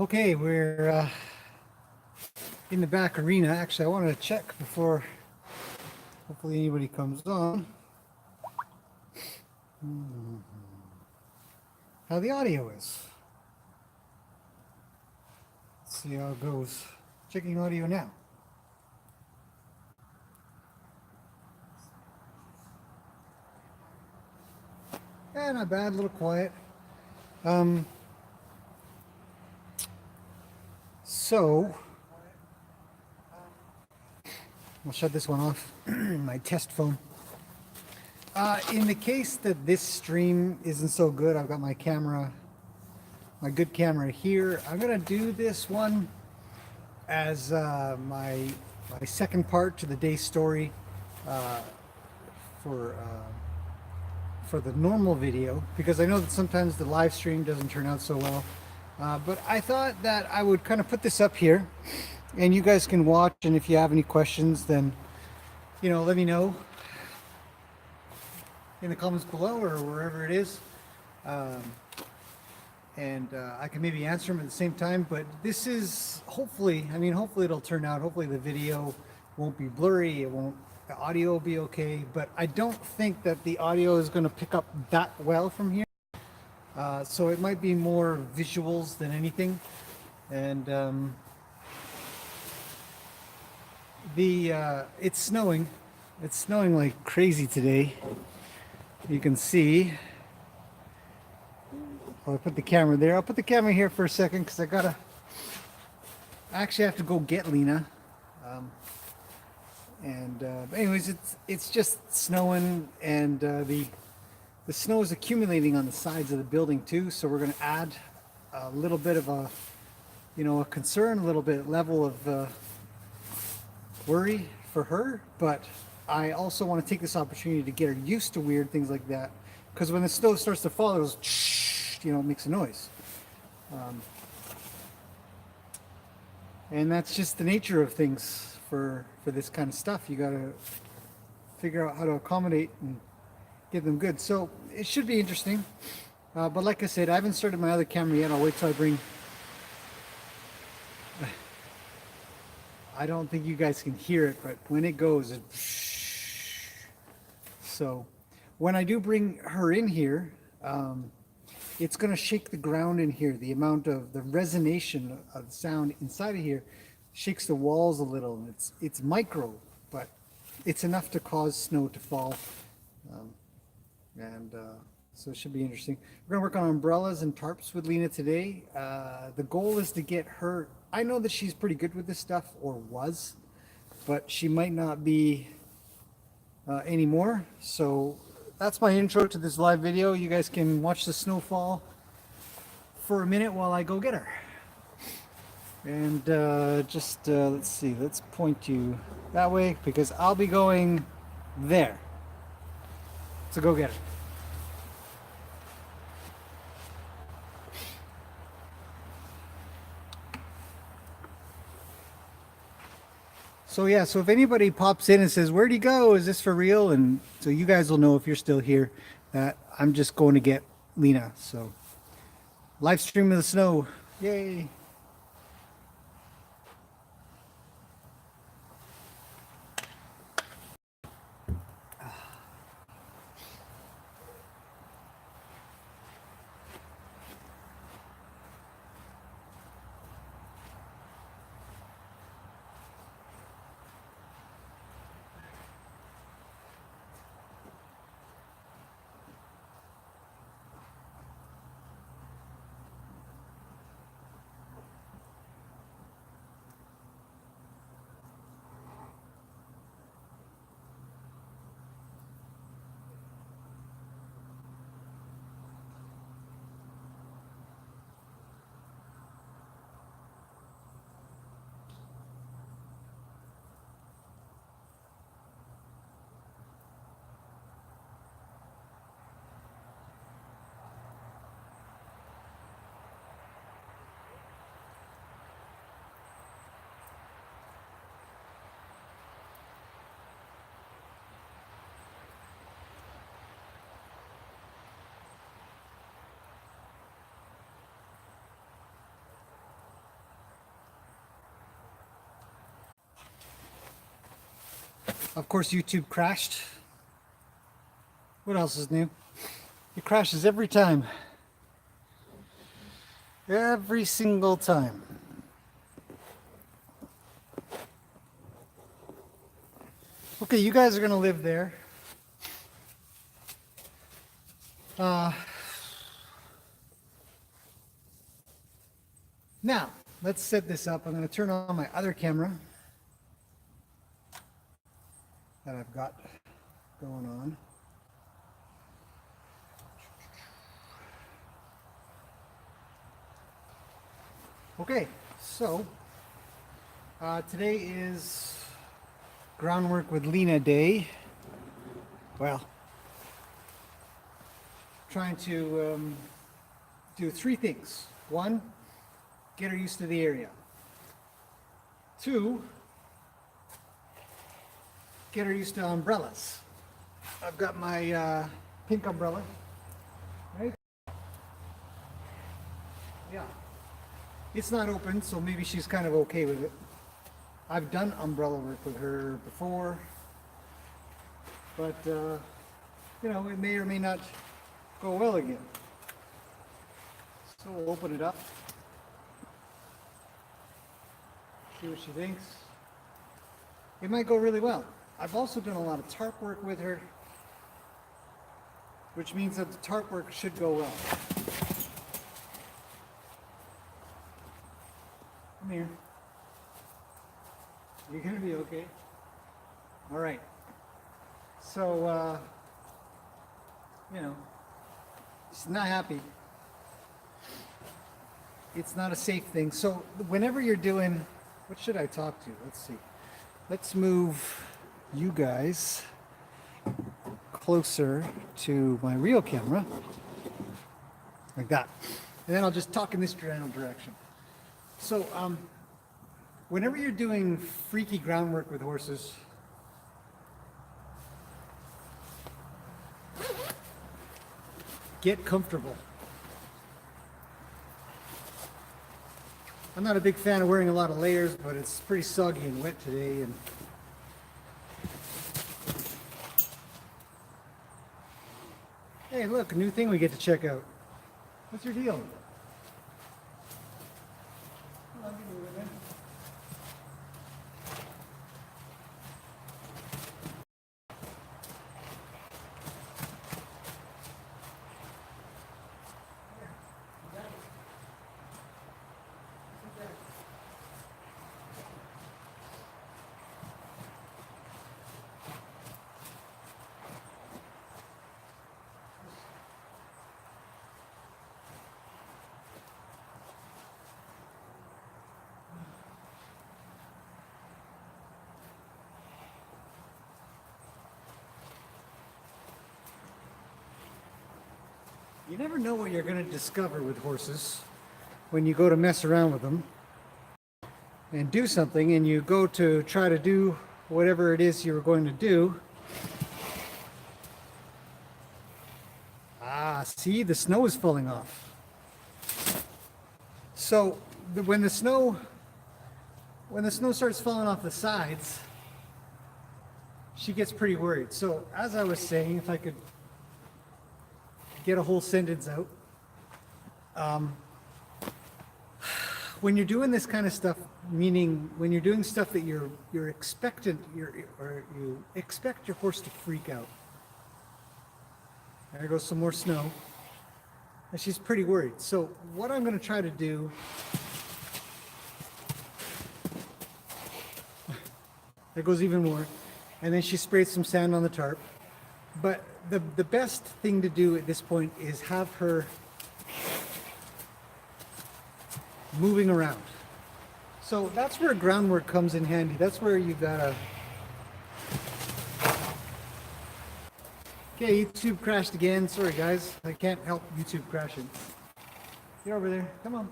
Okay, we're in the back arena. Actually, I wanted to check before hopefully anybody comes on how the audio is. Let's see how it goes. Checking audio now. Yeah, not bad, a little quiet. So, I'll shut this one off, my test phone. In the case that this stream isn't so good, I've got my camera, my good camera here. I'm gonna do this one as my second part to the day's story uh, for the normal video, because I know that sometimes the live stream doesn't turn out so well. But I thought that I would kind of put this up here, and you guys can watch. And if you have any questions, then let me know in the comments below or wherever it is. And I can maybe answer them at the same time. But this is hopefully it'll turn out. Hopefully the video won't be blurry. The audio will be okay. But I don't think that the audio is going to pick up that well from here. So it might be more visuals than anything. And it's snowing. It's snowing like crazy today. You can see. I'll put the camera there. I'll put the camera here for a second because I actually have to go get Lena. Anyways, it's just snowing, and the snow is accumulating on the sides of the building too. So we're going to add a little bit of a concern, a little bit level of worry for her. But I also want to take this opportunity to get her used to weird things like that, because when the snow starts to fall, it goes, it makes a noise. And that's just the nature of things for this kind of stuff. You got to figure out how to accommodate and get them good. So it should be interesting. But like I said, I haven't started my other camera yet. I'll wait till I bring... I don't think you guys can hear it, but when it goes, so when I do bring her in here, it's going to shake the ground in here. The amount of the resonation of the sound inside of here shakes the walls a little. It's micro, but it's enough to cause snow to fall. So it should be interesting. We're going to work on umbrellas and tarps with Lena today. The goal is to get her... I know that she's pretty good with this stuff, or was, but she might not be anymore. So that's my intro to this live video. You guys can watch the snowfall for a minute while I go get her. And let's see, let's point you that way, because I'll be going there. So go get her. So yeah, so if anybody pops in and says, "Where'd he go? Is this for real?" And so you guys will know, if you're still here, that I'm just going to get Lena. So live stream of the snow. Yay. Of course, YouTube crashed. What else is new? It crashes every time. Every single time. Okay, you guys are going to live there. Now, let's set this up. I'm going to turn on my other camera that I've got going on. Okay, so today is Groundwork with Lena Day. Well, trying to do three things. One, get her used to the area. Two, get her used to umbrellas. I've got my pink umbrella, right? Yeah. It's not open, so maybe she's kind of okay with it. I've done umbrella work with her before, but you know, it may or may not go well again. So we'll open it up, see what she thinks. It might go really well. I've also done a lot of tarp work with her, which means that the tarp work should go well. Come here. You're gonna be okay. All right. So, you know, she's not happy. It's not a safe thing. So whenever you're doing, what should I talk to? Let's see. Let's move you guys closer to my real camera, like that. And then I'll just talk in this general direction. So, whenever you're doing freaky groundwork with horses, get comfortable. I'm not a big fan of wearing a lot of layers, but it's pretty soggy and wet today. And hey, look, a new thing we get to check out. What's your deal? Come on, give me a minute. You never know what you're going to discover with horses when you go to mess around with them and do something, and you go to try to do whatever it is you were going to do. Ah, see, the snow is falling off. So when the snow starts falling off the sides, she gets pretty worried. So as I was saying, if I could get a whole sentence out. When you're doing this kind of stuff, meaning when you're doing stuff that you're expectant, or you expect your horse to freak out. There goes some more snow. And she's pretty worried. So what I'm going to try to do, there goes even more. And then she sprayed some sand on the tarp. But the best thing to do at this point is have her moving around. So that's where groundwork comes in handy. That's where you gotta... Okay, YouTube crashed again. Sorry guys, I can't help YouTube crashing. Get over there, come on.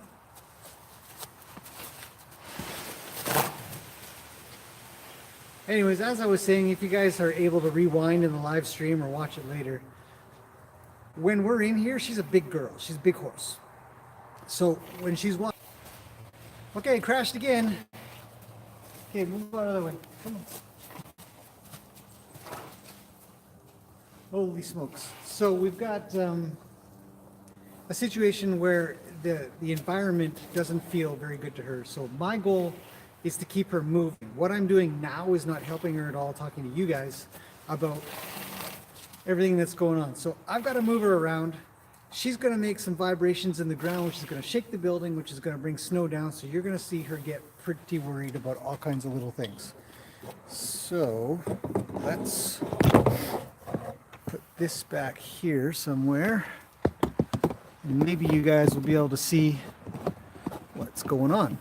Anyways, as I was saying, if you guys are able to rewind in the live stream or watch it later, when we're in here, she's a big girl. She's a big horse. So when she's walking... Okay, crashed again. Okay, move out of the way. Come on. Holy smokes. So we've got a situation where the environment doesn't feel very good to her. So my goal is to keep her moving. What I'm doing now is not helping her at all, talking to you guys about everything that's going on. So I've got to move her around. She's going to make some vibrations in the ground, which is going to shake the building, which is going to bring snow down. So you're going to see her get pretty worried about all kinds of little things. So let's put this back here somewhere. And maybe you guys will be able to see what's going on.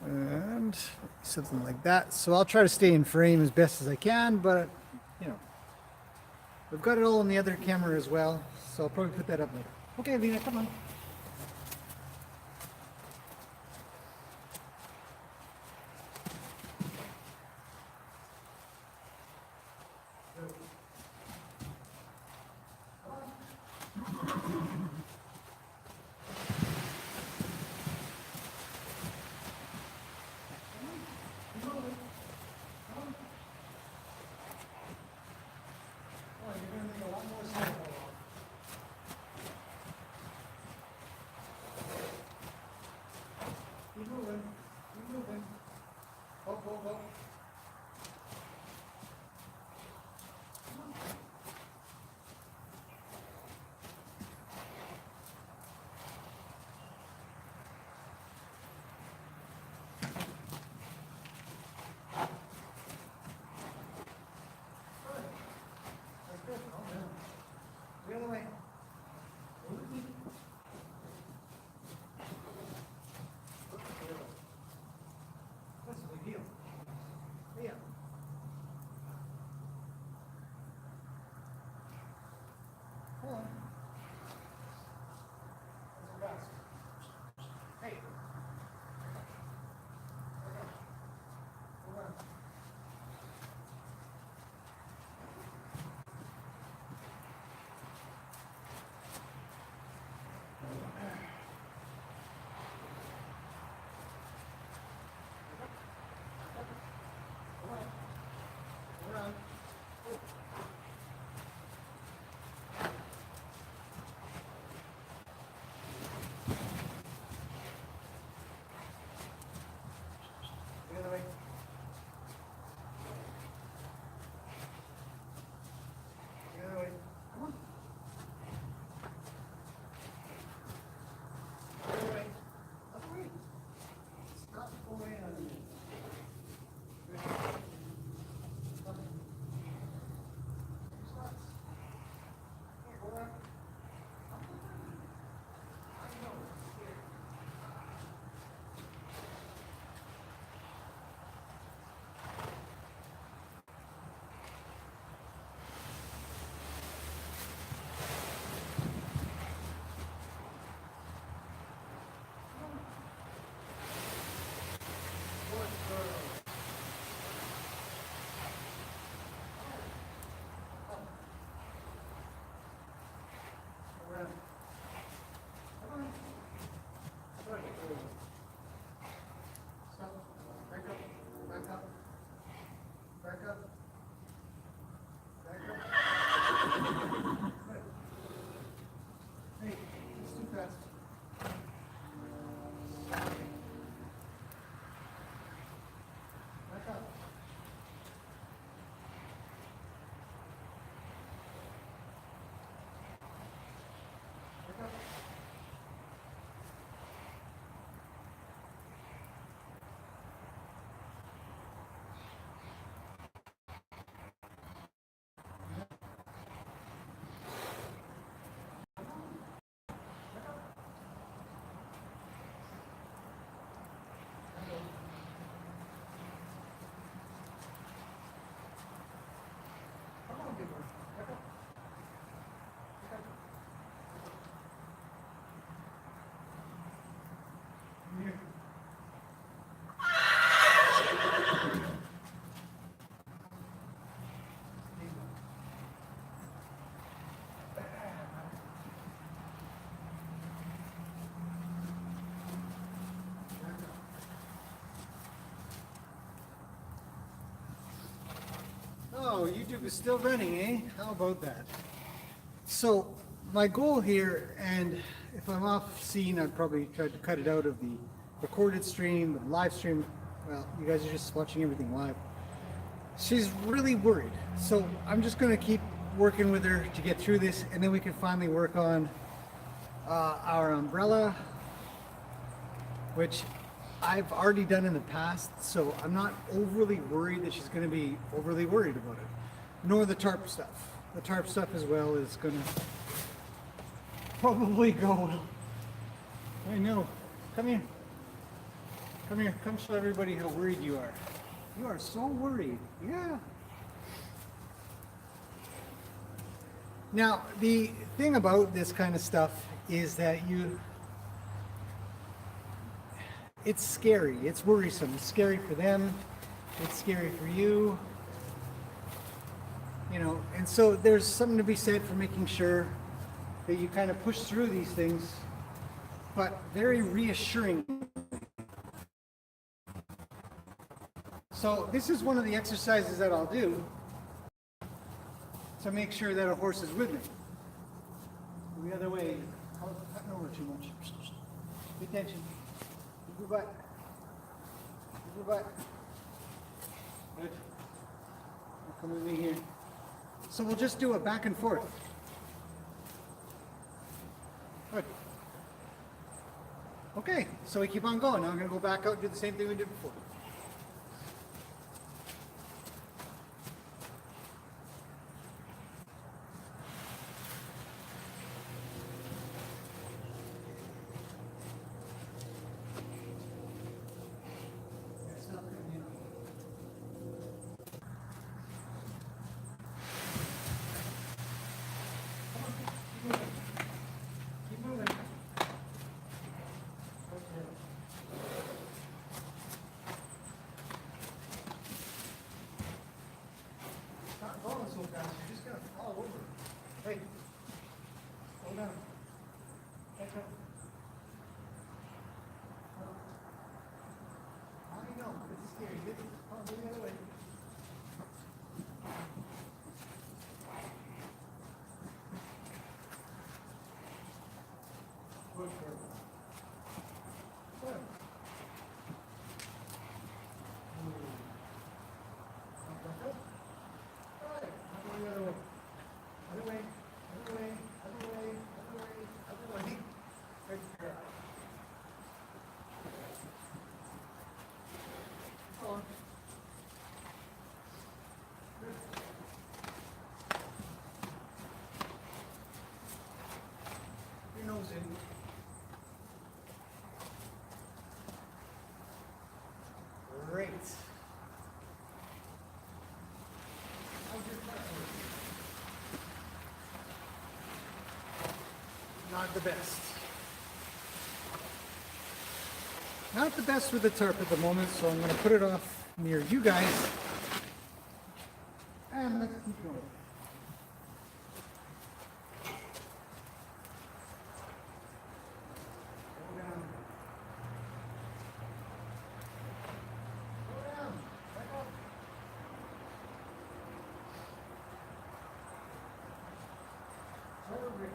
And something like that. So I'll try to stay in frame as best as I can, but you know, we've got it all on the other camera as well, so I'll probably put that up later. Okay, Lena, come on. Keep moving. Keep moving. Up, up, up. Like this. Oh, no. The other way. That's a big deal. Yeah. Hold on. That's fast. Hey. Hold on. So YouTube is still running, eh? How about that? So my goal here, and if I'm off scene, I'd probably try to cut it out of the recorded stream, the live stream. Well, you guys are just watching everything live. She's really worried. So I'm just going to keep working with her to get through this, and then we can finally work on our umbrella, which I've already done in the past, so I'm not overly worried that she's going to be overly worried about it. Nor the tarp stuff. The tarp stuff as well is going to probably go well. I know. Come here. Come here. Come show everybody how worried you are. You are so worried. Yeah. Now, the thing about this kind of stuff is that it's scary, it's worrisome, it's scary for them, it's scary for you, you know, and so there's something to be said for making sure that you kind of push through these things, but very reassuring. So this is one of the exercises that I'll do to make sure that a horse is with me. The other way, I'm cutting over too much. Pay attention. Move your butt. Move your butt. Good. Now come with me here. So we'll just do a back and forth. Good. Okay, so we keep on going. Now I'm going to go back out and do the same thing we did before. Hey, hold on. Catch up. I know, it's scary. Oh, go the other way. Good girl. Good. All right, I'll go the other way. Other way, other way, other way, other way, other way. Good girl. Go on. Good. Your nose in. Great. How's your butt work? Not the best. Not the best with the tarp at the moment, so I'm going to put it off near you guys. And let's keep going. Go down. Go down. Back up. Over.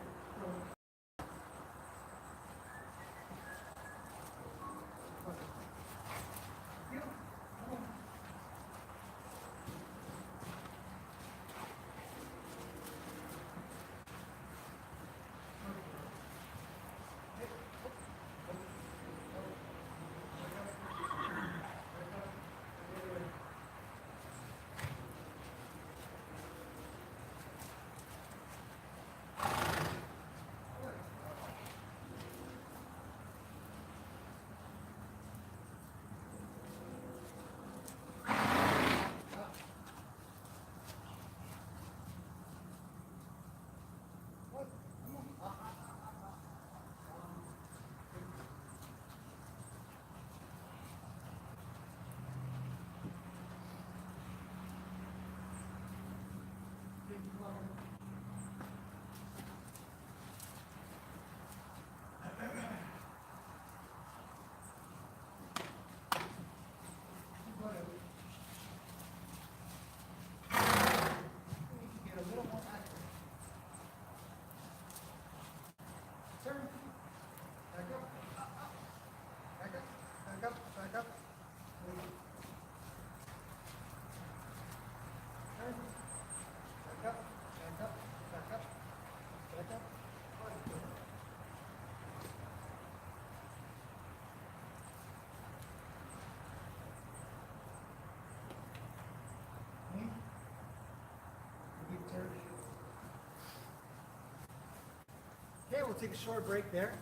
Okay, we'll take a short break there.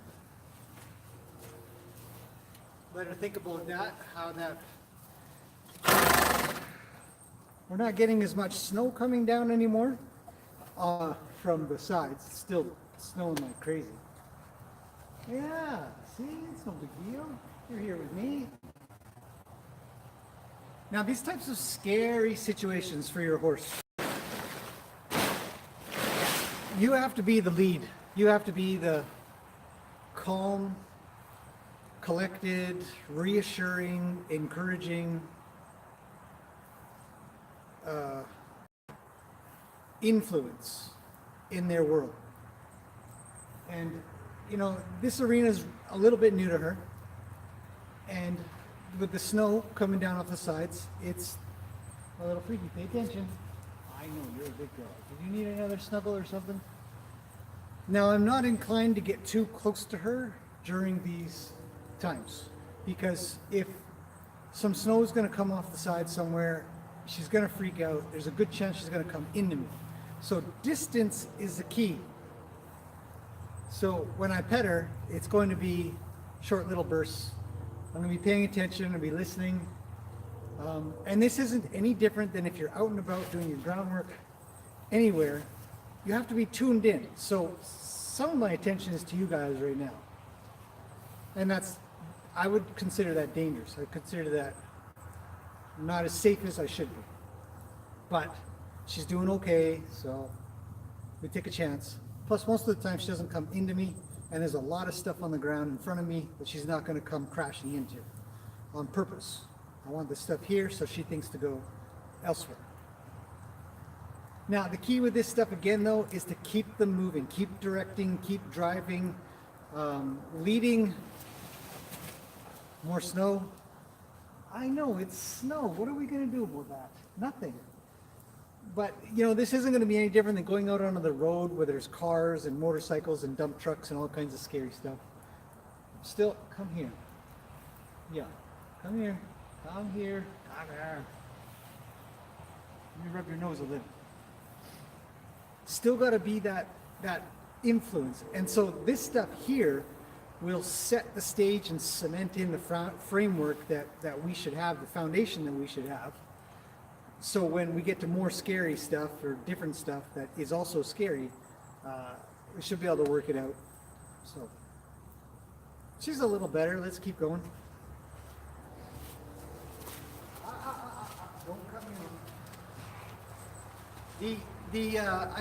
Let her think about that, how that... We're not getting as much snow coming down anymore from the sides. It's still snowing like crazy. Yeah, see, it's no big deal. You're here with me. Now, these types of scary situations for your horse, you have to be the lead. You have to be the calm, collected, reassuring, encouraging influence in their world. And, you know, this arena is a little bit new to her. And with the snow coming down off the sides, it's a little freaky. Pay attention. I know, you're a big girl. Did you need another snuggle or something? Now, I'm not inclined to get too close to her during these times, because if some snow is going to come off the side somewhere, she's going to freak out. There's a good chance she's going to come into me. So distance is the key. So when I pet her, it's going to be short little bursts. I'm going to be paying attention, I'm going to be listening. And this isn't any different than if you're out and about doing your groundwork anywhere. You have to be tuned in. So some of my attention is to you guys right now. And I would consider that dangerous. I consider that not as safe as I should be. But she's doing okay, so we take a chance. Plus, most of the time she doesn't come into me, and there's a lot of stuff on the ground in front of me that she's not going to come crashing into on purpose. I want this stuff here so she thinks to go elsewhere. Now, the key with this stuff again though is to keep them moving, keep directing, keep driving, leading. More snow. I know, it's snow. What are we going to do about that? Nothing. But, you know, this isn't going to be any different than going out onto the road where there's cars and motorcycles and dump trucks and all kinds of scary stuff. Still, come here. Yeah, come here. Come here. Come here. Let me rub your nose a little. Still got to be that influence. And so this stuff here will set the stage and cement in the framework that we should have, the foundation that we should have. So when we get to more scary stuff or different stuff that is also scary, we should be able to work it out. So she's a little better. Let's keep going. Don't cut me off.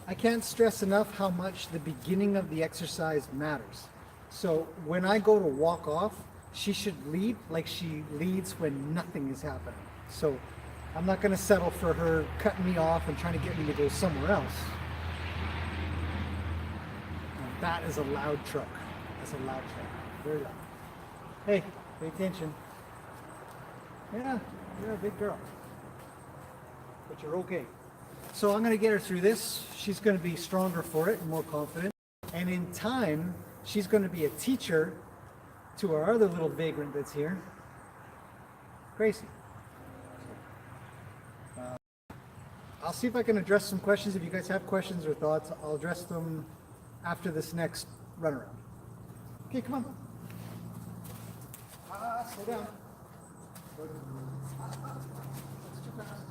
I can't stress enough how much the beginning of the exercise matters. So when I go to walk off, she should lead like she leads when nothing is happening. So I'm not going to settle for her cutting me off and trying to get me to go somewhere else. Now that is a loud truck. That's a loud truck. Very loud. Hey, pay attention. Yeah, you're a big girl. But you're okay. So I'm going to get her through this. She's going to be stronger for it and more confident. And in time, she's going to be a teacher to our other little vagrant that's here, Gracie. I'll see if I can address some questions. If you guys have questions or thoughts, I'll address them after this next run around. Okay, come on. Slow down. That's too fast.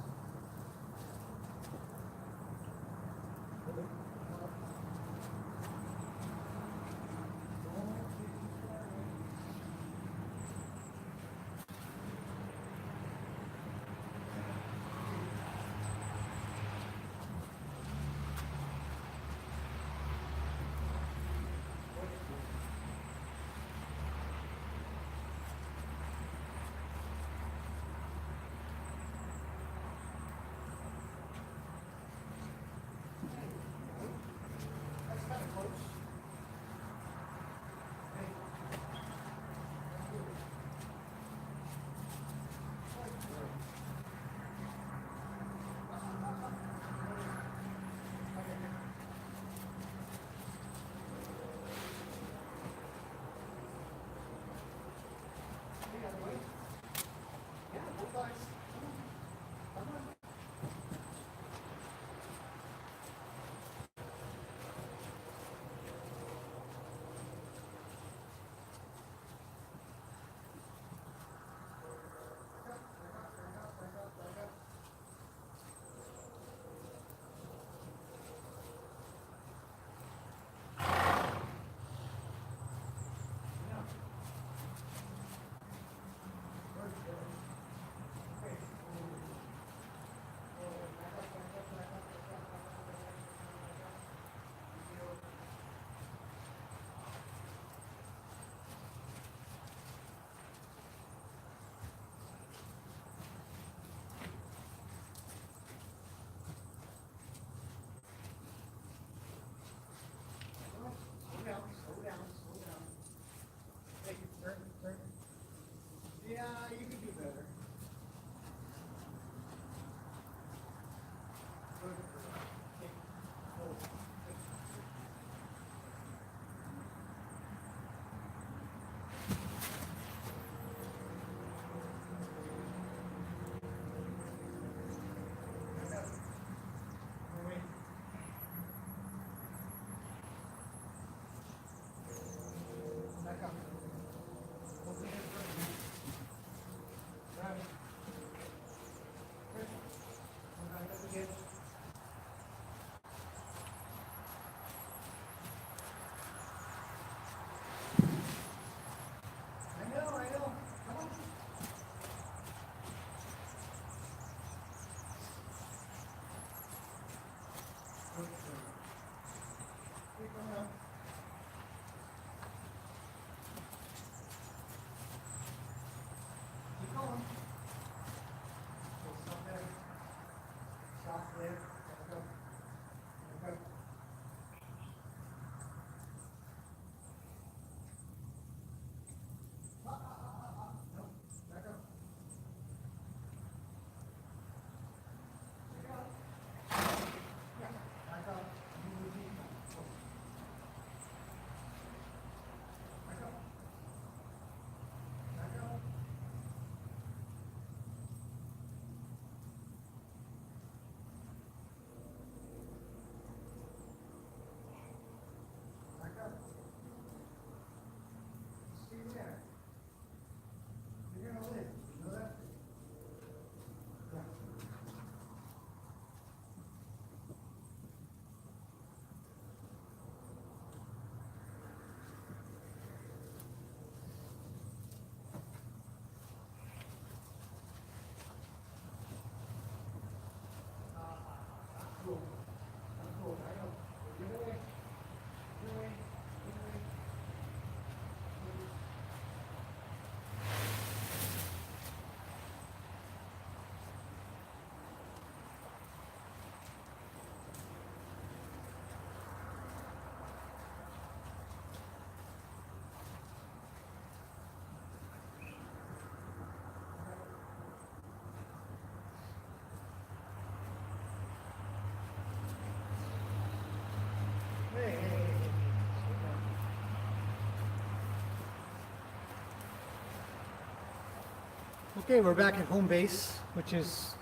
Okay, we're back at home base, which is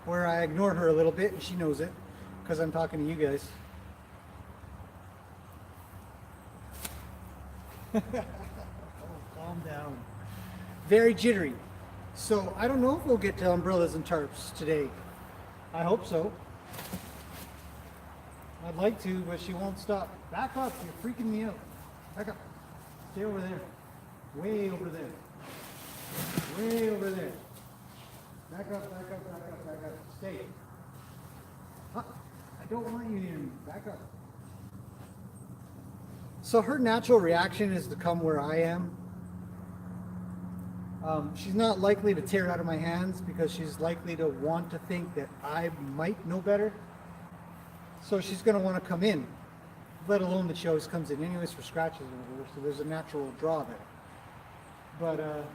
where I ignore her a little bit, and she knows it, because I'm talking to you guys. Oh, calm down. Very jittery. So I don't know if we'll get to umbrellas and tarps today. I hope so. I'd like to, but she won't stop. Back up, you're freaking me out. Back up. Stay over there. Way over there. Way over there. Back up, back up, back up, back up. Stay. Huh. I don't want you near me. Back up. So her natural reaction is to come where I am. She's not likely to tear out of my hands because she's likely to want to think that I might know better. So she's going to want to come in, let alone that she always comes in anyways for scratches or whatever. So there's a natural draw there. But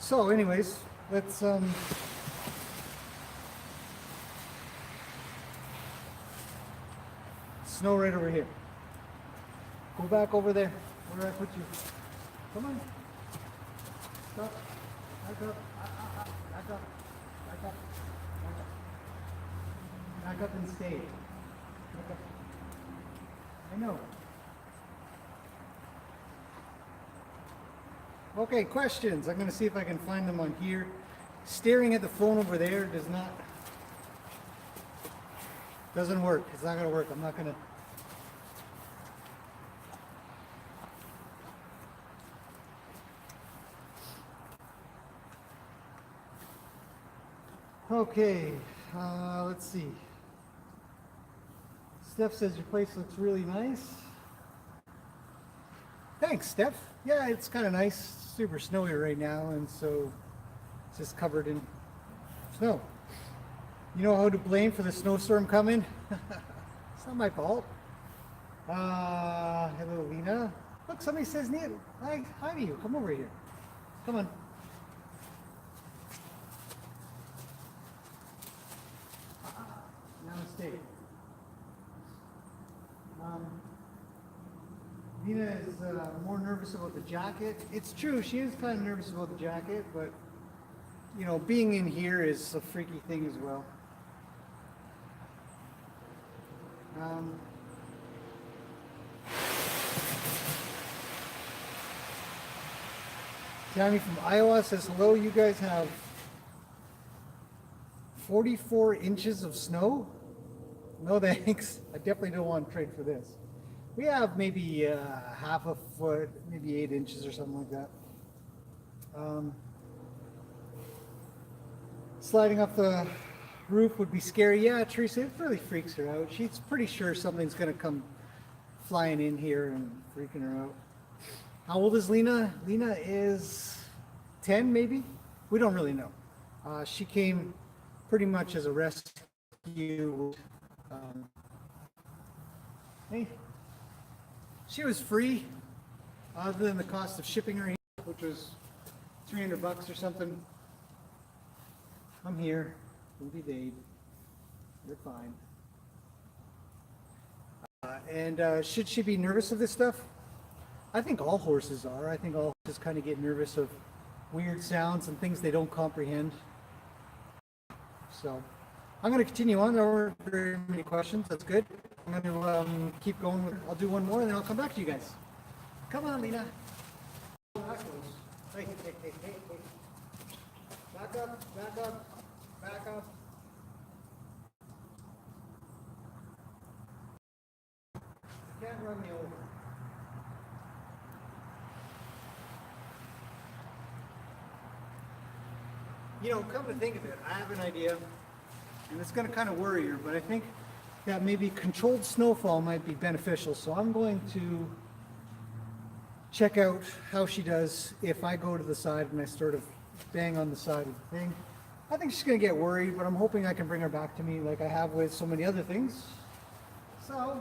so anyways, let's snow right over here. Go back over there where I put you. Come on. Stop. Back up. Back up. Back up. Back up. Back up and stay. Back up. I know. Okay, questions. I'm going to see if I can find them on here. Staring at the phone over there doesn't work. It's not going to work. I'm not going to. Okay, let's see. Steph says your place looks really nice. Thanks, Steph. Yeah, it's kind of nice. Super snowy right now, and so it's just covered in snow. You know who to blame for the snowstorm coming? It's not my fault. Hello, Lena. Look, somebody says Neil. Hi to you. Come over here. Come on. Namaste. Lena is more nervous about the jacket. It's true, she is kind of nervous about the jacket, but you know, being in here is a freaky thing as well. Tammy from Iowa says, hello, you guys have 44 inches of snow? No thanks. I definitely don't want to trade for this. We have maybe half a foot, maybe 8 inches or something like that. Sliding off the roof would be scary. Yeah, Teresa, it really freaks her out. She's pretty sure something's going to come flying in here and freaking her out. How old is Lena? Lena is 10 maybe? We don't really know. She came pretty much as a rescue. Hey, she was free other than the cost of shipping her here, which was $300 or something. I'm here. Don't be Dave. You're fine. And should she be nervous of this stuff? I think all horses are. I think all horses kind of get nervous of weird sounds and things they don't comprehend. So I'm going to continue on. There weren't very many questions. That's good. I'm going to keep going. I'll do one more and then I'll come back to you guys. Come on, Lena. Hey. Back up, back up, back up. You can't run me over. You know, come to think of it, I have an idea, and it's going to kind of worry her, but I think that maybe controlled snowfall might be beneficial. So I'm going to check out how she does if I go to the side and I sort of bang on the side of the thing. I think she's going to get worried, but I'm hoping I can bring her back to me like I have with so many other things. So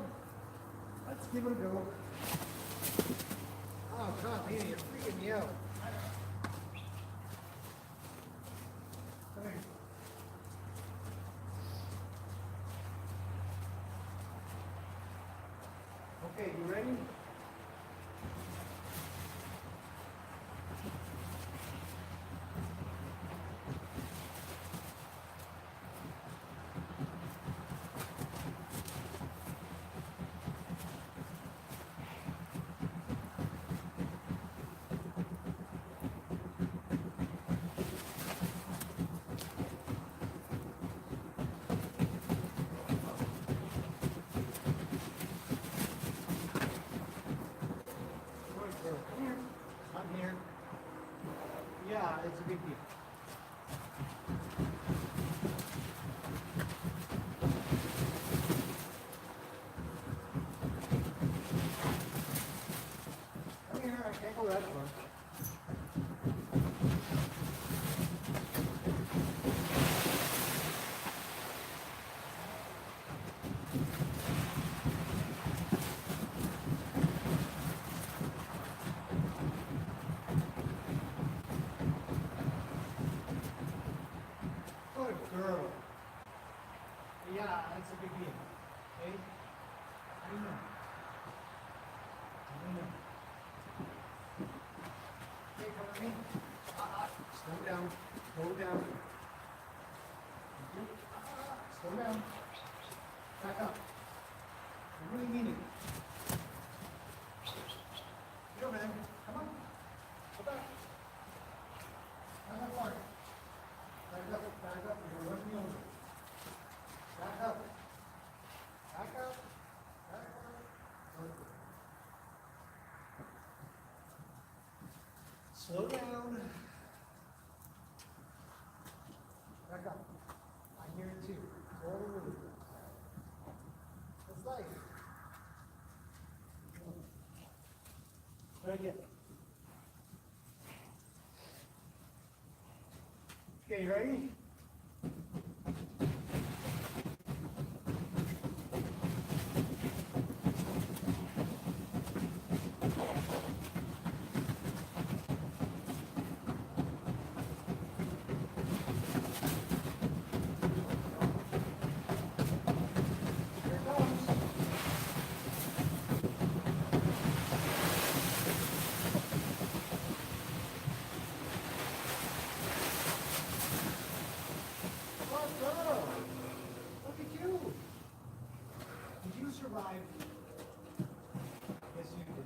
let's give it a go. Oh God, Lena, you're freaking me out. Okay, you ready? Come here. I'm here. Yeah, it's a big deal. Come here, I can't go that far. Good girl. Yeah, that's a big deal. Okay? Lena. Lena. Okay, come with me. Slow down. Slow down. Slow down. Back up. I really mean it. Get over there. Come on. Go back. Not that far. Back up, back up, you're running me over. Back up. Back up. Back up. Slow down. Back up. I hear it too. Totally. It's life. Try again. Okay, you ready? Here it comes. Good girl. Look at you. Did you survive? Yes, you did.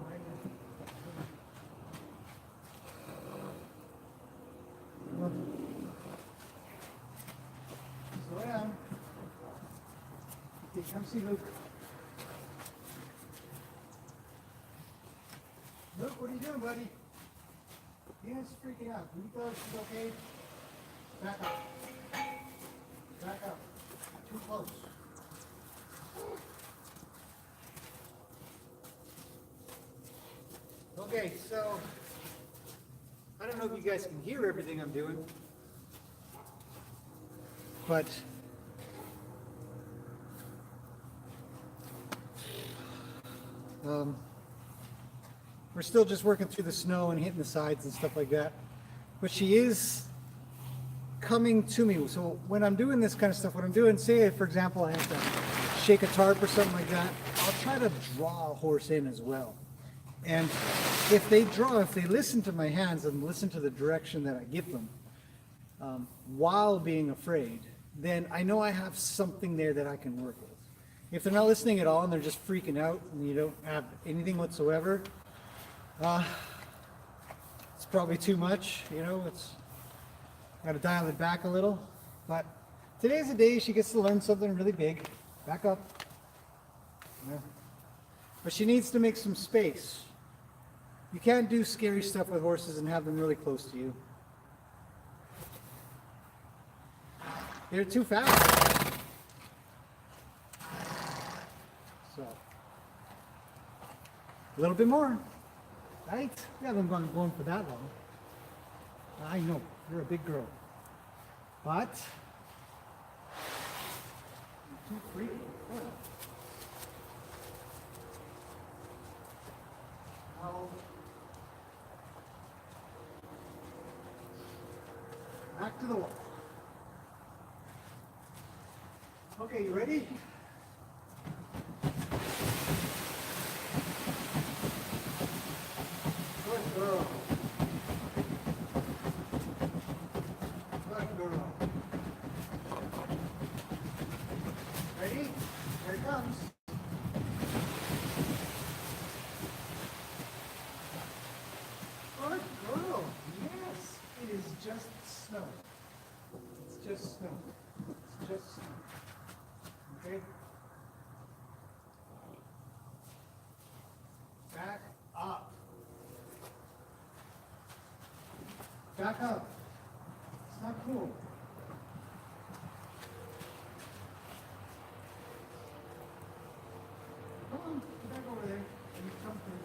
Right. Slow down. Okay, come see Luke. Luke, what are you doing, buddy? Lena's freaking out. Can you tell her she's okay? Back up. Back up. Too close. Okay, so I don't know if you guys can hear everything I'm doing, but we're still just working through the snow and hitting the sides and stuff like that. But she is coming to me. So when I'm doing this kind of stuff, what I'm doing, say for example I have to shake a tarp or something like that, I'll try to draw a horse in as well. And if they listen to my hands and listen to the direction that I give them, while being afraid, then I know I have something there that I can work with. If they're not listening at all and they're just freaking out and you don't have anything whatsoever, it's probably too much, you know, it's got to dial it back a little. But today's the day she gets to learn something really big. Back up. Yeah. But she needs to make some space. You can't do scary stuff with horses and have them really close to you. They're too fast. So, a little bit more, right? We haven't been going for that long. I know, you're a big girl. But, you're too freaky. Now, back to the wall. Okay, you ready? comes. Good girl. Yes, it is just snow. It's just snow. It's just snow. Okay? Back up. Back up. It's not cool. Come on, get back over there. And you come through.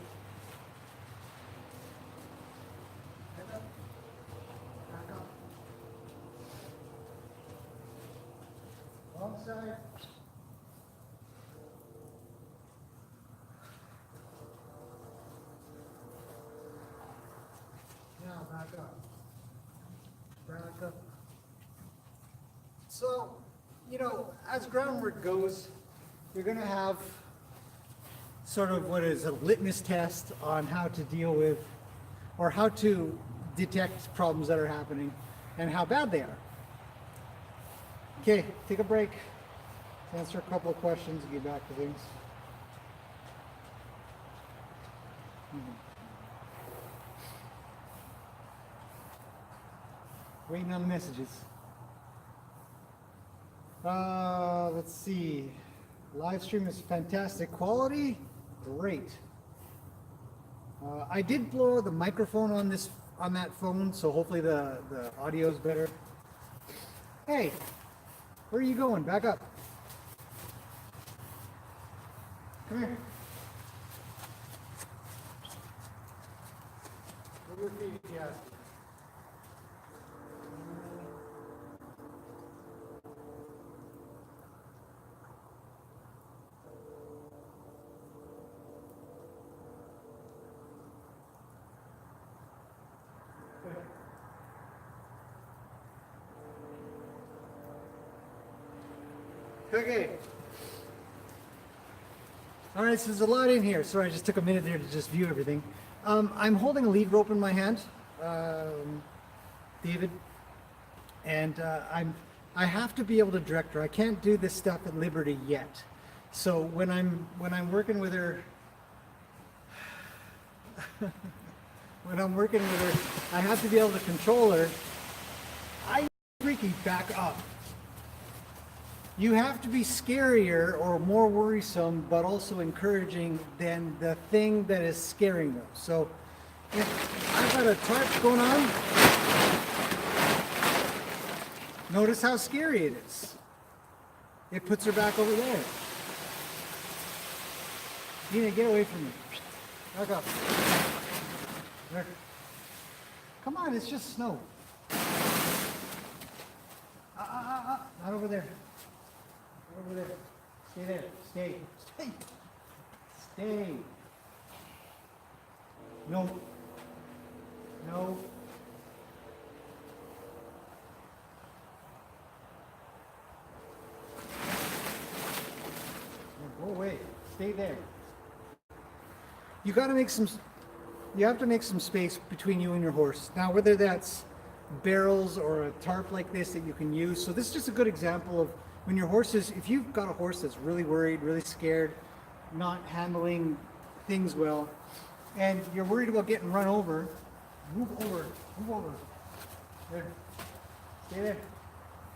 Back up. Back up. Wrong side. Now back up. Back up. So, as groundwork goes, you're going to have sort of what is a litmus test on how to deal with or how to detect problems that are happening and how bad they are. Okay, take a break. Answer a couple of questions and get back to things. Waiting on the messages. Let's see. Livestream is fantastic quality. Great. I did blow the microphone on that phone, so hopefully the audio is better. Hey, where are you going? Back up. Come here. What are your feet, yes? Okay. All right, so there's a lot in here. Sorry, I just took a minute there to just view everything. I'm holding a lead rope in my hand, David, and I have to be able to direct her. I can't do this stuff at liberty yet. So when I'm working with her, when I'm working with her, I have to be able to control her. I freaking back up. You have to be scarier or more worrisome, but also encouraging than the thing that is scaring them. So if I've got a tarp going on, notice how scary it is. It puts her back over there. Lena, get away from me. Back up. There. Come on, it's just snow. Not over there. Over there. Stay there. Stay. Stay. Stay. No. No. Go away. Stay there. You got to make some. You have to make some space between you and your horse. Now, whether that's barrels or a tarp like this that you can use. So this is just a good example of when your horse is, if you've got a horse that's really worried, really scared, not handling things well, and you're worried about getting run over, move over, move over. There. Stay there.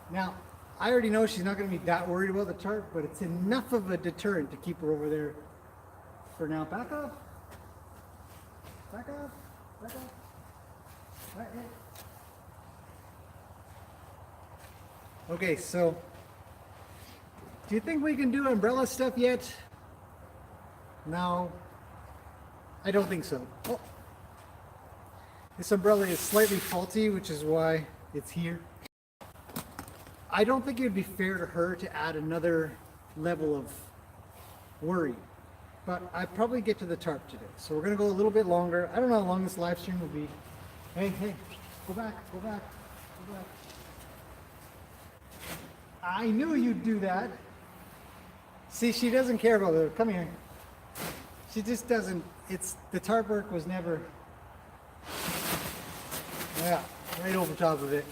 Now, I already know she's not going to be that worried about the tarp, but it's enough of a deterrent to keep her over there for now. Back up. Back up. Back up. Right here. Okay, so do you think we can do umbrella stuff yet? No, I don't think so. Oh. This umbrella is slightly faulty, which is why it's here. I don't think it would be fair to her to add another level of worry, but I'd probably get to the tarp today. So we're gonna go a little bit longer. I don't know how long this live stream will be. Hey, go back, go back, go back. I knew you'd do that. See, she doesn't care about it. Come here. She just doesn't. It's the tarp work was never. Yeah, right over top of it.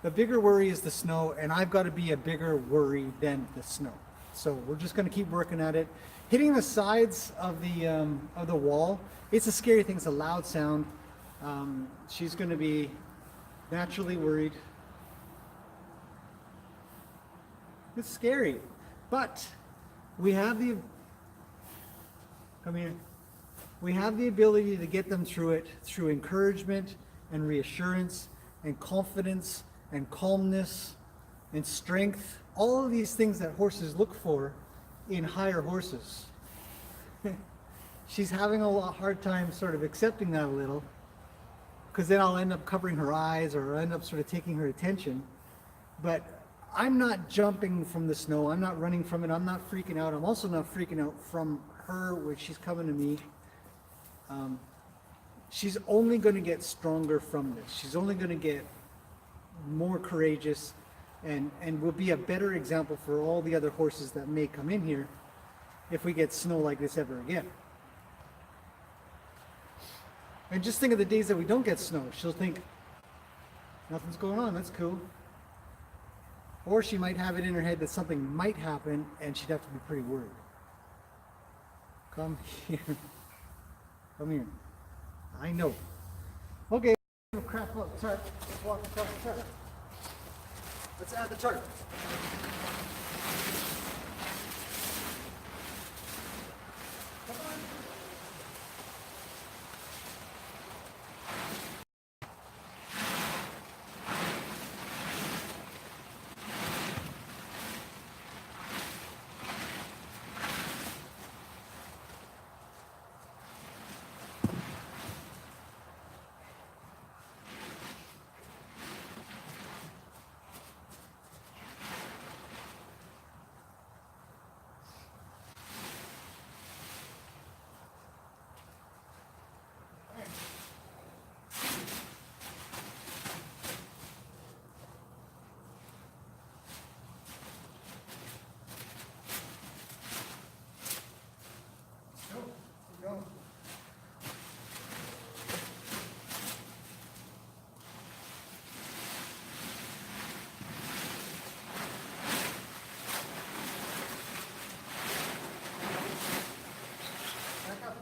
The bigger worry is the snow, and I've got to be a bigger worry than the snow. So we're just going to keep working at it. Hitting the sides of the wall, it's a scary thing. It's a loud sound. She's going to be naturally worried. It's scary, but we have the come here. We have the ability to get them through it through encouragement and reassurance and confidence and calmness and strength. All of these things that horses look for in higher horses. She's having a hard time sort of accepting that a little, because then I'll end up covering her eyes or end up sort of taking her attention. But I'm not jumping from the snow. I'm not running from it. I'm not freaking out. I'm also not freaking out from her when she's coming to me. She's only going to get stronger from this. She's only going to get more courageous and will be a better example for all the other horses that may come in here if we get snow like this ever again. And just think of the days that we don't get snow. She'll think, nothing's going on, that's cool. Or she might have it in her head that something might happen and she'd have to be pretty worried. Come here. Come here. I know. Okay, crap up. Tarp. Let's walk across the tarp. Let's add the tarp. Come on. Go. Back up.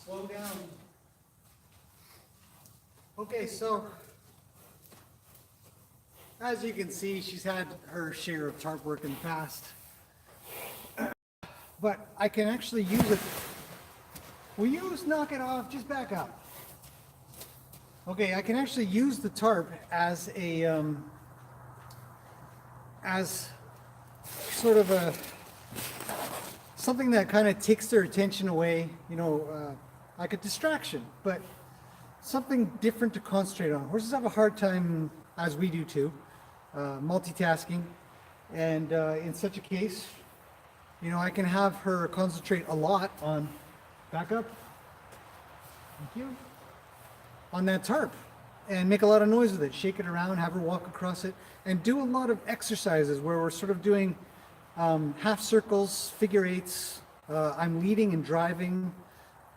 Slow down. Okay, so as you can see, she's had her share of tarp work in the past. But I can actually use it. Will you just knock it off? Just back up. Okay, I can actually use the tarp as a as sort of a something that kind of takes their attention away, you know, like a distraction, but something different to concentrate on. Horses have a hard time, as we do too, multitasking, and in such a case, you know, I can have her concentrate a lot on, back up, thank you, on that tarp, and make a lot of noise with it, shake it around, have her walk across it, and do a lot of exercises where we're sort of doing half circles, figure eights. I'm leading and driving,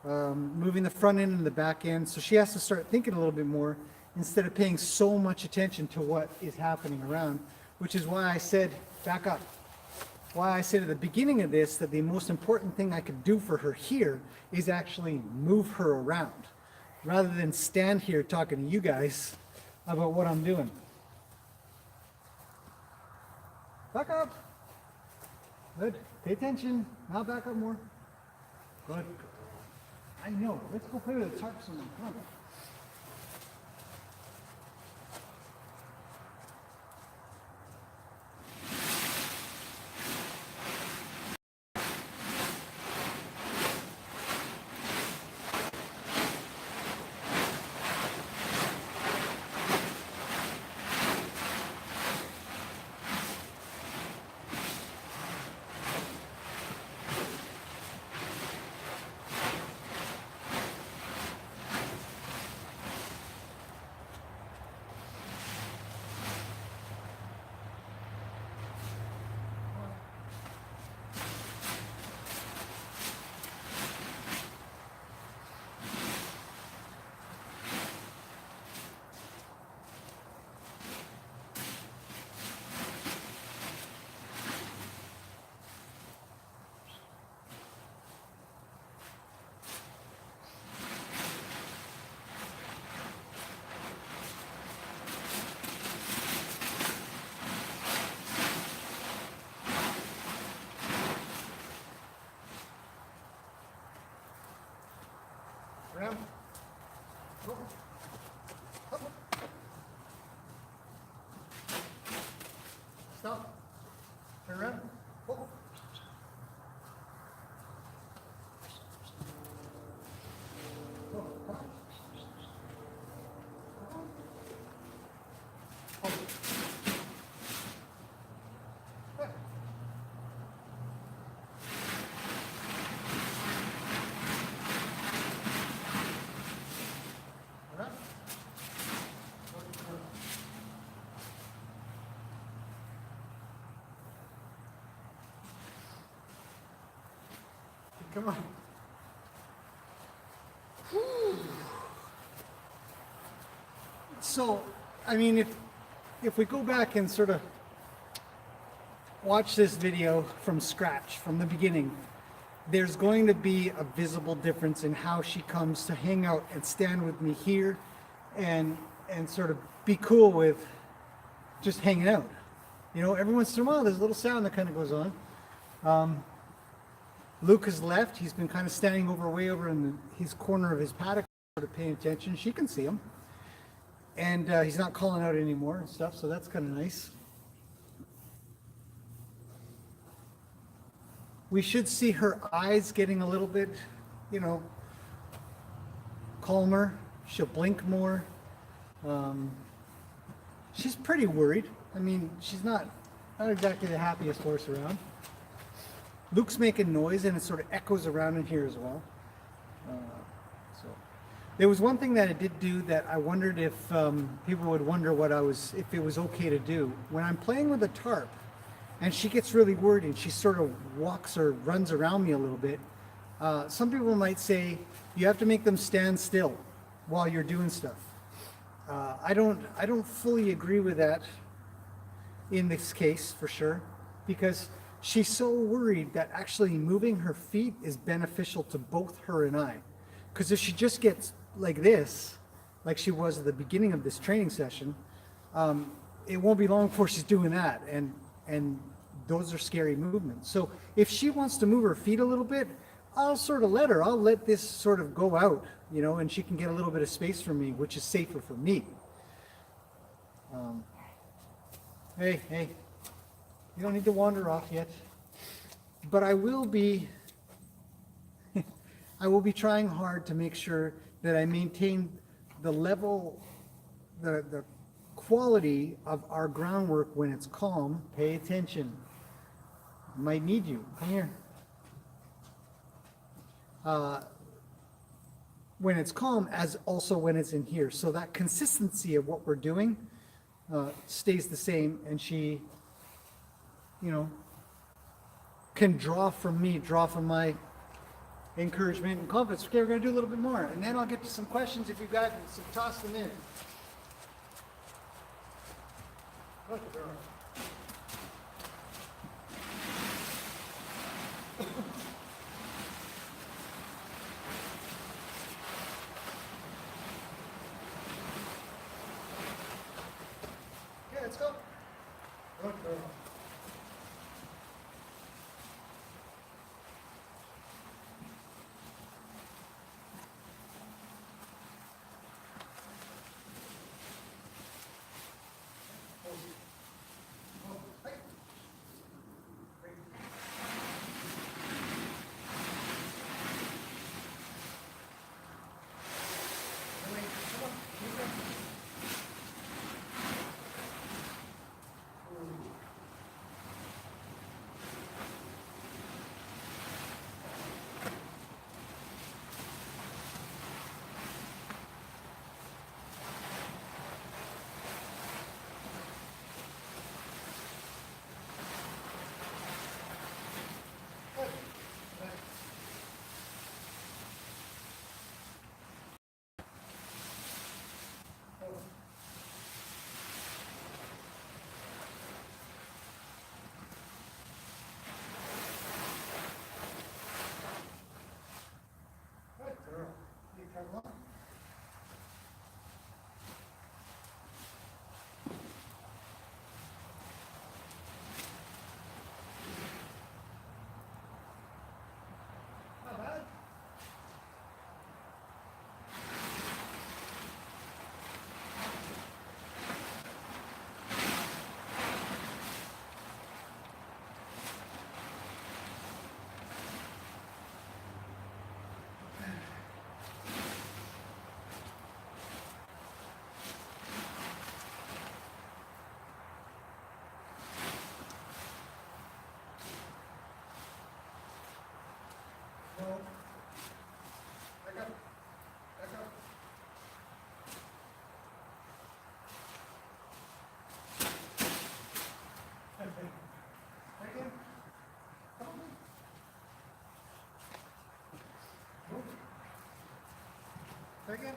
moving the front end and the back end. So she has to start thinking a little bit more instead of paying so much attention to what is happening around, which is why I said, back up. Why I said at the beginning of this that the most important thing I could do for her here is actually move her around rather than stand here talking to you guys about what I'm doing. Back up. Good. Pay attention. Now back up more. Good. I know. Let's go play with the tarp some more. Come on. Around. Go. Up. Stop. Turn around. Go. Go. Come on. Hold it. Good. Around. Come on. So, I mean, if we go back and sort of watch this video from scratch, from the beginning, there's going to be a visible difference in how she comes to hang out and stand with me here and sort of be cool with just hanging out. You know, every once in a while there's a little sound that kind of goes on. Luke has left. He's been kind of standing way over in his corner of his paddock, sort of paying attention. She can see him. And he's not calling out anymore and stuff, so that's kind of nice. We should see her eyes getting a little bit, you know, calmer. She'll blink more. She's pretty worried. I mean, she's not exactly the happiest horse around. Luke's making noise and it sort of echoes around in here as well. So there was one thing that I did do that I wondered if people would wonder if it was okay to do. When I'm playing with a tarp and she gets really worried and she sort of walks or runs around me a little bit, some people might say you have to make them stand still while you're doing stuff. I don't fully agree with that in this case for sure, because she's so worried that actually moving her feet is beneficial to both her and I. Because if she just gets like this, like she was at the beginning of this training session, it won't be long before she's doing that, and those are scary movements. So if she wants to move her feet a little bit, I'll sort of let her. I'll let this sort of go out, you know, and she can get a little bit of space from me, which is safer for me. Hey. You don't need to wander off yet, but I will be trying hard to make sure that I maintain the level, the quality of our groundwork when it's calm. Pay attention. I might need you. Come here. When it's calm, as also when it's in here. So that consistency of what we're doing stays the same, and she, you know, can draw from me, draw from my encouragement and confidence. Okay, we're going to do a little bit more, and then I'll get to some questions if you've got some. Toss them in. Look, girl. Okay, let's go. Look, girl. Back up. Back up. Back in. Come on. Move. Back in.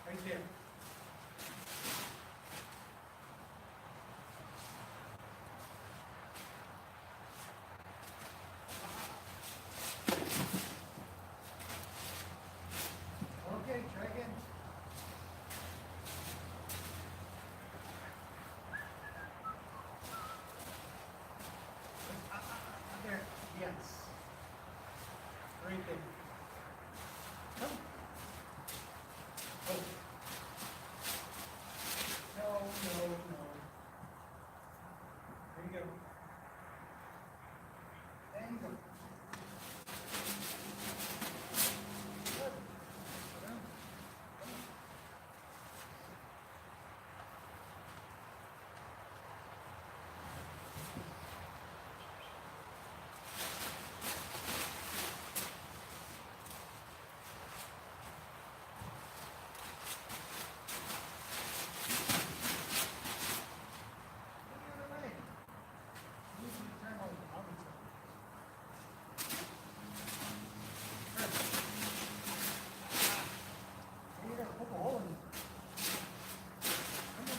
Right there. Okay, try again. There. Yes. Right there. Come. Oh. No. There you go. There you go. Good. Go down. Come on. The other way. Use the turn on the opposite. Turn. You gotta poke a hole in it. Come on.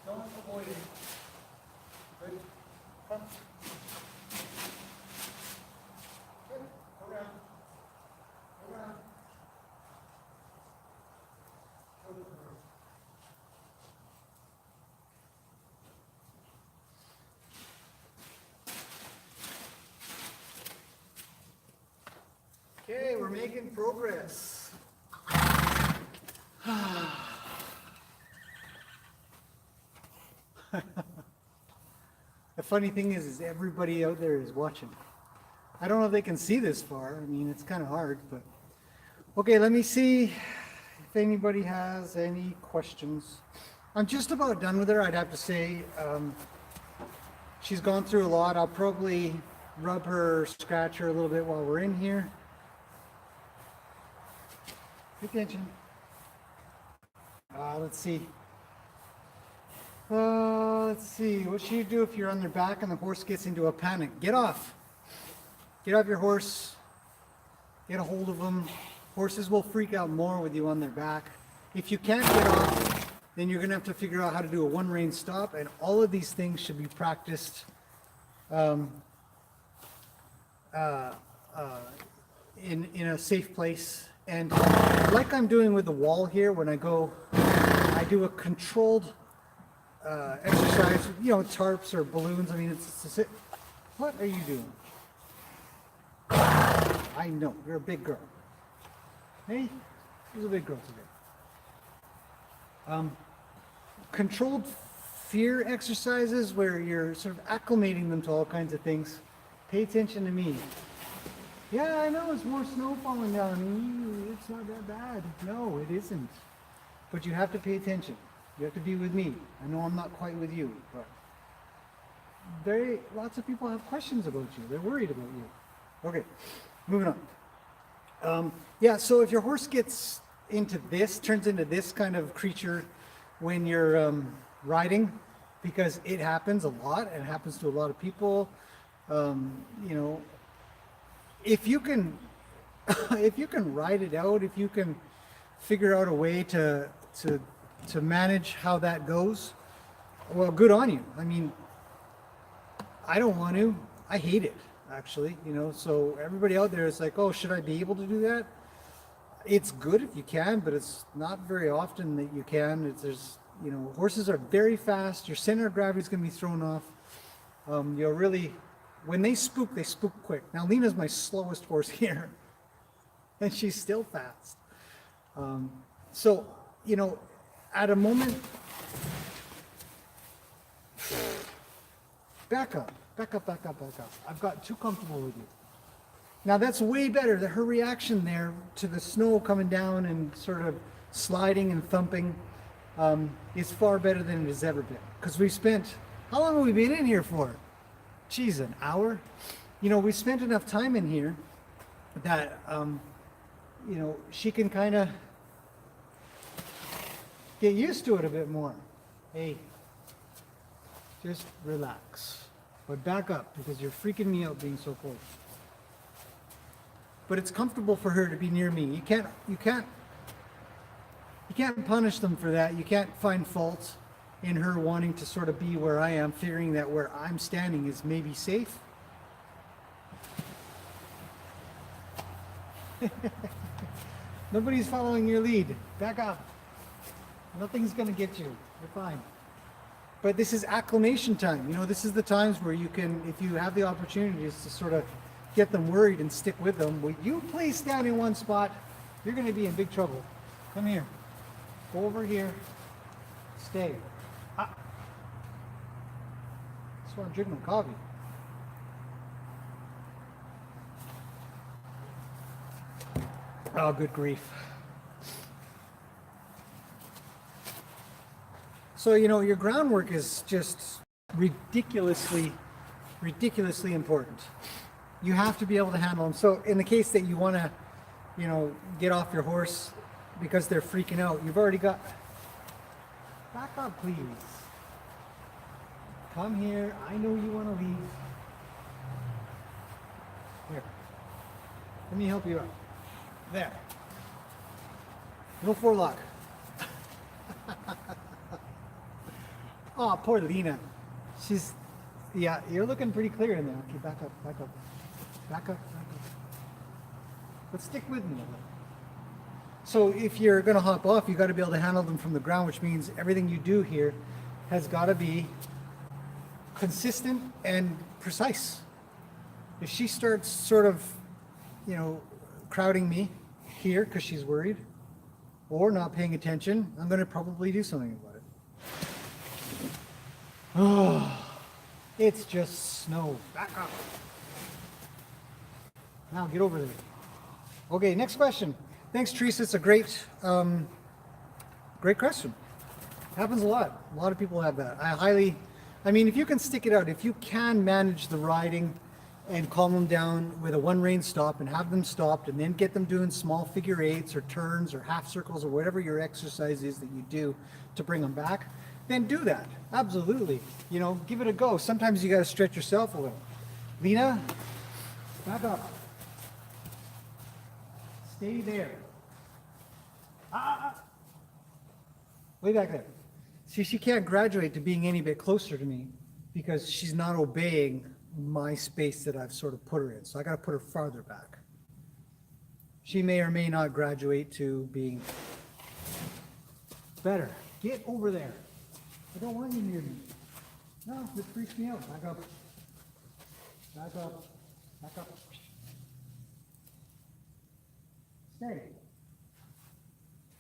Don't avoid it. Good. Come. Good. Go around. Go around. Go around. Okay, we're making progress. The funny thing is everybody out there is watching. I don't know if they can see this far. I mean, it's kind of hard, but okay, let me see if anybody has any questions. I'm just about done with her, I'd have to say. She's gone through a lot. I'll probably rub her, scratch her a little bit while we're in here. Pay attention. Let's see. Let's see. What should you do if you're on their back and the horse gets into a panic? Get off. Get off your horse. Get a hold of them. Horses will freak out more with you on their back. If you can't get off, then you're going to have to figure out how to do a one-rein stop, and all of these things should be practiced in a safe place. And like I'm doing with the wall here, when I go, I do a controlled exercise, you know, tarps or balloons. I mean, it's what are you doing? I know, you're a big girl. Hey, she's a big girl today. Controlled fear exercises where you're sort of acclimating them to all kinds of things. Pay attention to me. Yeah, I know it's more snow falling down. It's not that bad. No, it isn't. But you have to pay attention. You have to be with me. I know I'm not quite with you, but lots of people have questions about you. They're worried about you. Okay, moving on. Yeah, so if your horse gets into this, turns into this kind of creature when you're riding, because it happens a lot, and it happens to a lot of people. You know, if you can ride it out, if you can figure out a way to manage how that goes, well, good on you. I mean, I don't want to. I hate it, actually. You know, so everybody out there is like, oh, should I be able to do that? It's good if you can, but it's not very often that you can. There's, you know, horses are very fast. Your center of gravity is going to be thrown off. You'll really, when they spook quick. Now, Lena's my slowest horse here, and she's still fast. So, you know, at a moment, back up. I've got too comfortable with you. Now that's way better. Her reaction there to the snow coming down and sort of sliding and thumping is far better than it has ever been. Because we spent, how long have we been in here for? Geez, an hour? You know, we spent enough time in here that, you know, she can kind of get used to it a bit more. Hey, just relax. But back up, because you're freaking me out being so close. But it's comfortable for her to be near me. You can't punish them for that. You can't find fault in her wanting to sort of be where I am, fearing that where I'm standing is maybe safe. Nobody's following your lead. Back up. Nothing's gonna get you. You're fine. But this is acclimation time. You know, this is the times where you can, if you have the opportunities to sort of get them worried and stick with them. When you stand in one spot, you're going to be in big trouble. Come here. Go over here. Stay. Ah. Just want to drink my coffee. Oh, good grief. So, you know, your groundwork is just ridiculously important. You have to be able to handle them. So in the case that you want to, you know, get off your horse because they're freaking out, you've already got, back up please. Come here, I know you want to leave. Here, let me help you out. There. No forelock. Oh, poor Lena. She's, yeah, you're looking pretty clear in there. Okay, back up, back up. Back up, back up. But stick with me. So if you're going to hop off, you got to be able to handle them from the ground, which means everything you do here has got to be consistent and precise. If she starts sort of, you know, crowding me here because she's worried or not paying attention, I'm going to probably do something about it. Oh, it's just snow. Back up. Now get over there. Okay, next question. Thanks, Teresa. It's a great question. Happens a lot. A lot of people have that. I mean, if you can stick it out, if you can manage the riding and calm them down with a one rein stop and have them stopped and then get them doing small figure eights or turns or half circles or whatever your exercise is that you do to bring them back, then do that. Absolutely. You know, give it a go. Sometimes you got to stretch yourself a little. Lena, back up. Stay there. Way back there. See, she can't graduate to being any bit closer to me because she's not obeying my space that I've sort of put her in. So I got to put her farther back. She may or may not graduate to being better. Get over there. I don't want you near me. No, this freaks me out. Back up. Back up. Back up. Stay.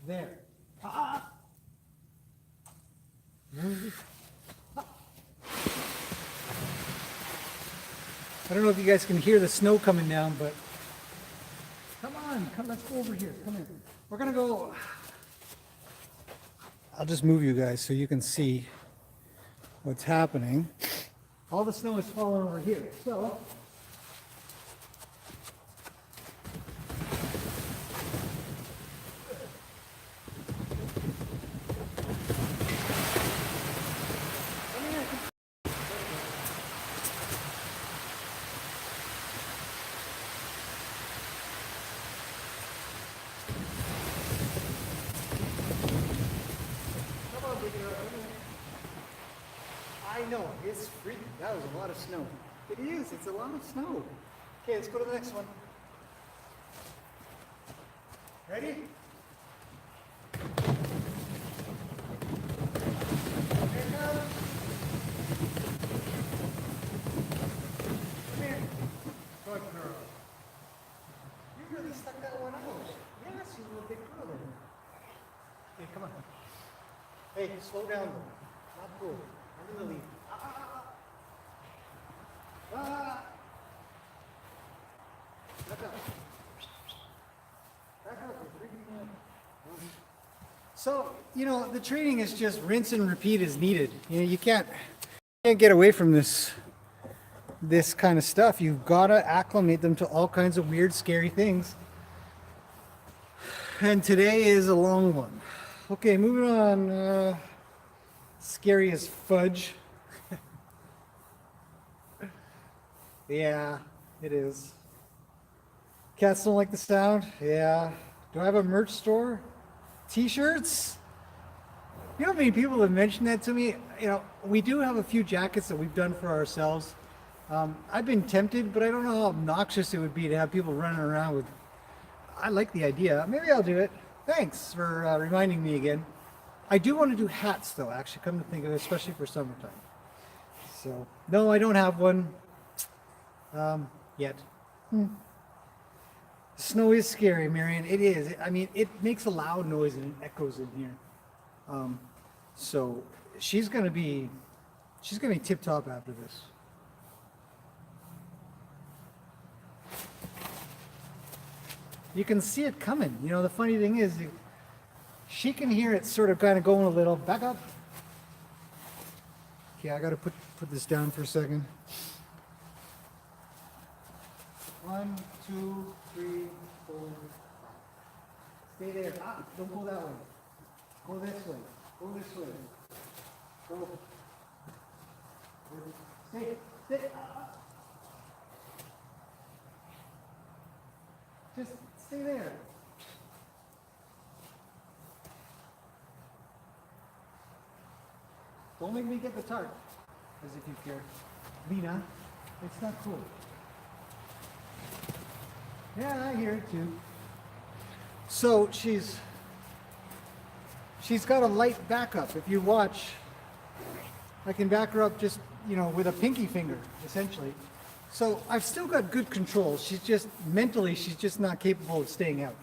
There. I don't know if you guys can hear the snow coming down, but come on, let's go over here. Come here. We're gonna go. I'll just move you guys so you can see what's happening. All the snow is falling over here. So I know, it's freaking. That was a lot of snow. It is, it's a lot of snow. Okay, let's go to the next one. Ready? Here it comes. Come here. Good girl. You really stuck that one out. Yes, you little big girl. Okay, come on. Hey, slow down. Not cool. I'm in the lead. So, you know, the training is just rinse and repeat as needed. You know, you can't get away from this kind of stuff. You've got to acclimate them to all kinds of weird, scary things. And today is a long one. Okay, moving on. Scary as fudge. Yeah, it is. Cats don't like the sound? Yeah. Do I have a merch store? T-shirts? You know how many people have mentioned that to me? You know, we do have a few jackets that we've done for ourselves. I've been tempted, but I don't know how obnoxious it would be to have people running around with... I like the idea. Maybe I'll do it. Thanks for reminding me again. I do want to do hats, though, actually, come to think of it, especially for summertime. So, no, I don't have one yet. Snow is scary, Marion. It is. I mean, it makes a loud noise and it echoes in here. So she's gonna be tip top after this. You can see it coming. You know, the funny thing is, she can hear it sort of kind of going a little. Back up. Okay, I gotta put this down for a second. 1, 2, 3, 4, 5. Stay there. Ah, don't go that way. Go this way. Go this way. Go. Stay. Just stay there. Don't make me get the tarp, as if you care. Lena, it's not cool. Yeah, I hear it too. So she's got a light backup. If you watch, I can back her up just, you know, with a pinky finger, essentially. So I've still got good control. She's just, mentally, she's just not capable of staying out.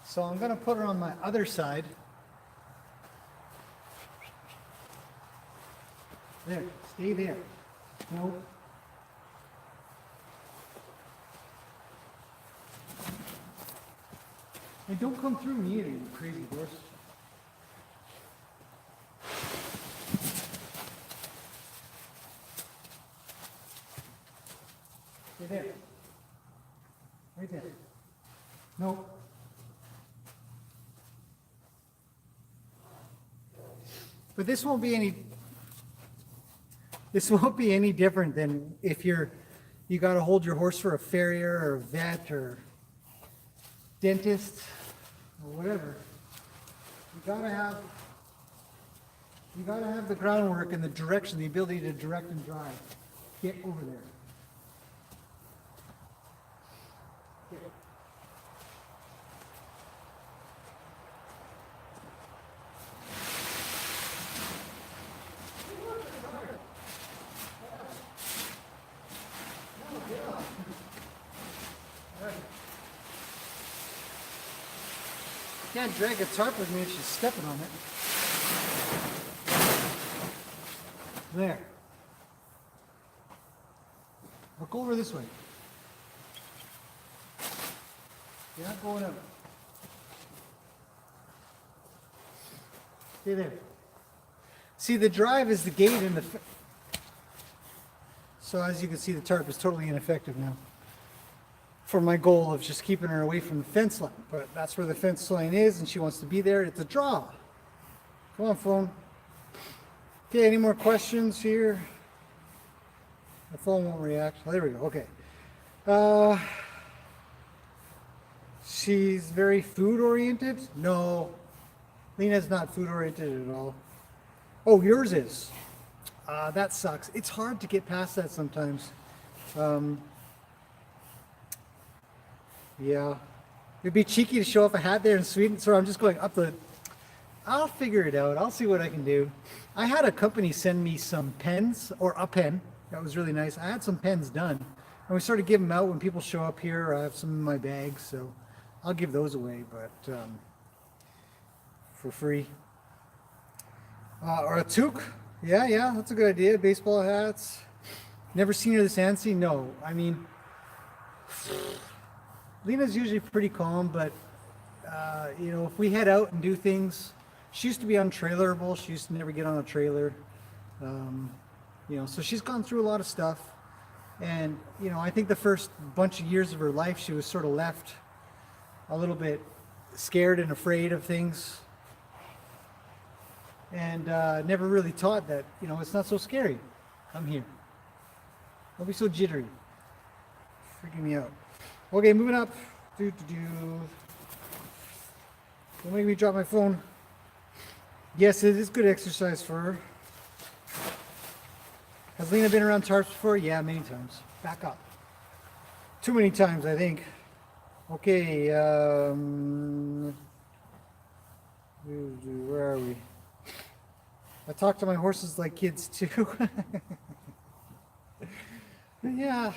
So I'm going to put her on my other side. There, stay there. No. And don't come through me either, you crazy horse. Stay there. Right there. No. But this won't be any different than if you got to hold your horse for a farrier or a vet or dentist or whatever. You gotta have the groundwork and the direction, the ability to direct and drive. Get over there. Get. Can't drag a tarp with me if she's stepping on it. There. Look over this way. You're not going out. Stay there. See, the drive is the gate and the... So as you can see, the tarp is totally ineffective now. For my goal of just keeping her away from the fence line. But that's where the fence line is and she wants to be there. It's a draw. Come on, phone. Okay, any more questions here? The phone won't react. Oh, there we go. Okay. She's very food oriented? No. Lena's not food oriented at all. Oh, yours is. That sucks. It's hard to get past that sometimes. Yeah. It'd be cheeky to show off a hat there in Sweden, so I'm just going up the... I'll figure it out. I'll see what I can do. I had a company send me some pens, or a pen. That was really nice. I had some pens done. And we sort of give them out when people show up here. I have some in my bag, so I'll give those away. But for free. Or a toque. Yeah, that's a good idea. Baseball hats. Never seen her this antsy? No. I mean, Lena's usually pretty calm, but you know, if we head out and do things, she used to be untrailerable. She used to never get on a trailer. You know, so she's gone through a lot of stuff. And, you know, I think the first bunch of years of her life, she was sort of left a little bit scared and afraid of things. And never really taught that, you know, it's not so scary. Come here. Don't be so jittery. Freaking me out. Okay, moving up. Don't make me drop my phone. Yes, it is good exercise for her. Has Lena been around tarps before? Yeah, many times. Back up. Too many times, I think. Okay, where are we? I talk to my horses like kids too. Yeah.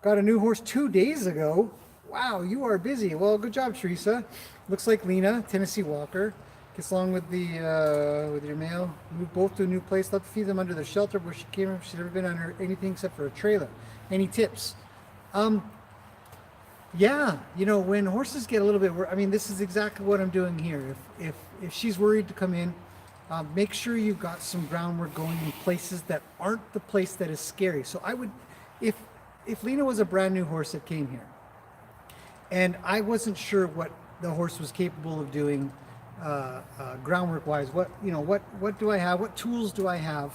Got a new horse 2 days ago. Wow, you are busy. Well, good job, Teresa. Looks like Lena, Tennessee Walker. Gets along with the with your mail. Moved both to a new place. Love to feed them under the shelter where she came from. She's never been under anything except for a trailer. Any tips? Yeah, you know, when horses get a little bit, I mean, this is exactly what I'm doing here. If she's worried to come in, make sure you've got some groundwork going in places that aren't the place that is scary. So I would, if Lena was a brand new horse that came here, and I wasn't sure what the horse was capable of doing groundwork wise, what do I have? What tools do I have?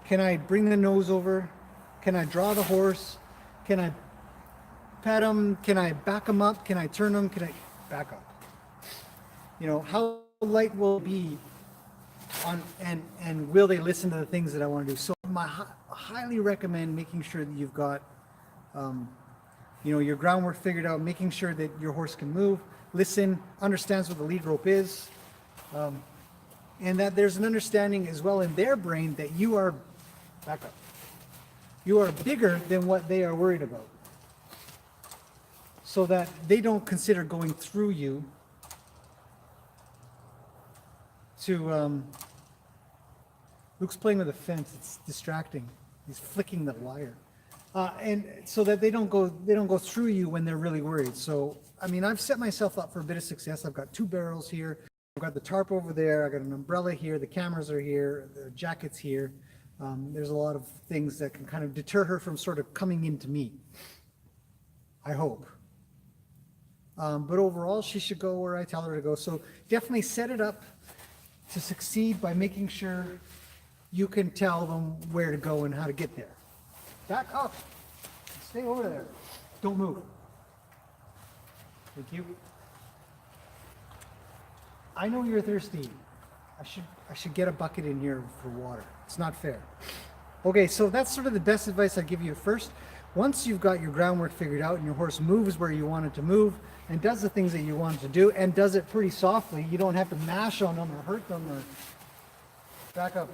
Can I bring the nose over? Can I draw the horse? Can I pet him? Can I back him up? Can I turn him? Can I back up? You know, how light will it be on, and will they listen to the things that I want to do? So I highly recommend making sure that you've got you know, your groundwork figured out, making sure that your horse can move, listen, understands what the lead rope is, and that there's an understanding as well in their brain that you are, back up, you are bigger than what they are worried about. So that they don't consider going through you to, Luke's playing with a fence, it's distracting. He's flicking the wire. And so that they don't go through you when they're really worried. So, I mean, I've set myself up for a bit of success. I've got 2 barrels here. I've got the tarp over there. I got an umbrella here. The cameras are here. The jacket's here. There's a lot of things that can kind of deter her from sort of coming into me. I hope. But overall, she should go where I tell her to go. So definitely set it up to succeed by making sure you can tell them where to go and how to get there. Back up. Stay over there. Don't move. Thank you. I know you're thirsty. I should get a bucket in here for water. It's not fair. Okay, so that's sort of the best advice I give you first. Once you've got your groundwork figured out and your horse moves where you want it to move and does the things that you want it to do and does it pretty softly, you don't have to mash on them or hurt them or back up.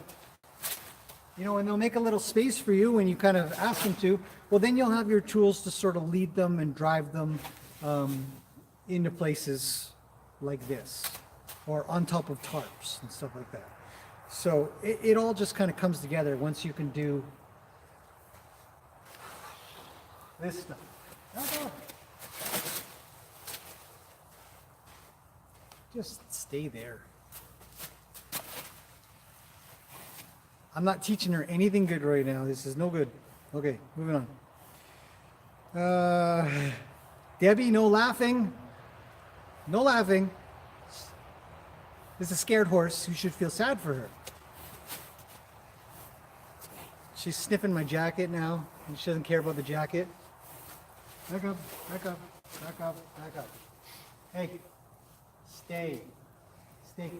You know, and they'll make a little space for you when you kind of ask them to. Well, then you'll have your tools to sort of lead them and drive them into places like this or on top of tarps and stuff like that. So it all just kind of comes together once you can do this stuff. Just stay there. I'm not teaching her anything good right now. This is no good. Okay, moving on. Debbie, no laughing. No laughing. This is a scared horse. You should feel sad for her. She's sniffing my jacket now. And she doesn't care about the jacket. Back up, back up, back up, back up. Hey, stay. Stay.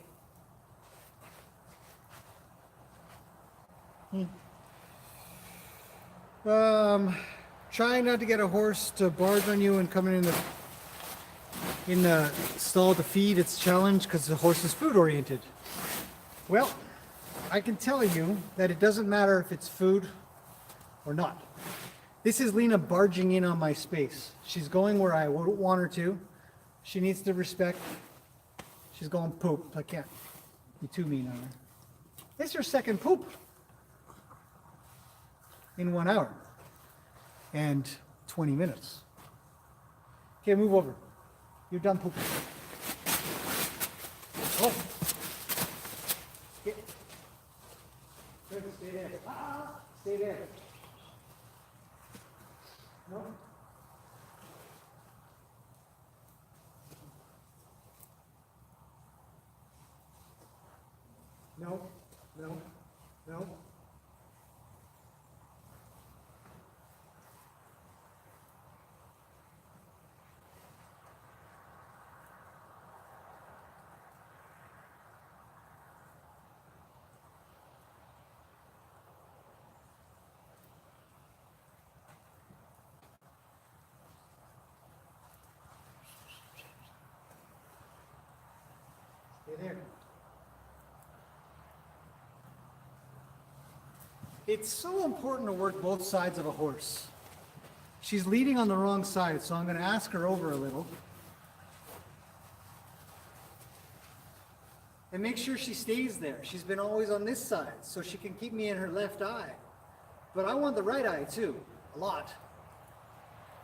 Trying not to get a horse to barge on you and coming in the stall to feed. It's a challenge because the horse is food oriented. Well, I can tell you that it doesn't matter if it's food or not. This is Lena barging in on my space. She's going where I wouldn't want her to. She needs to respect. She's going poop. I can't be too mean on her. This is your second poop in 1 hour and 20 minutes. Okay, move over. You're done pooping. Oh. Get. Good, stay there. Stay there. No. No. No. No. Stay there. It's so important to work both sides of a horse. She's leading on the wrong side, so I'm going to ask her over a little. And make sure she stays there. She's been always on this side, so she can keep me in her left eye. But I want the right eye too, a lot.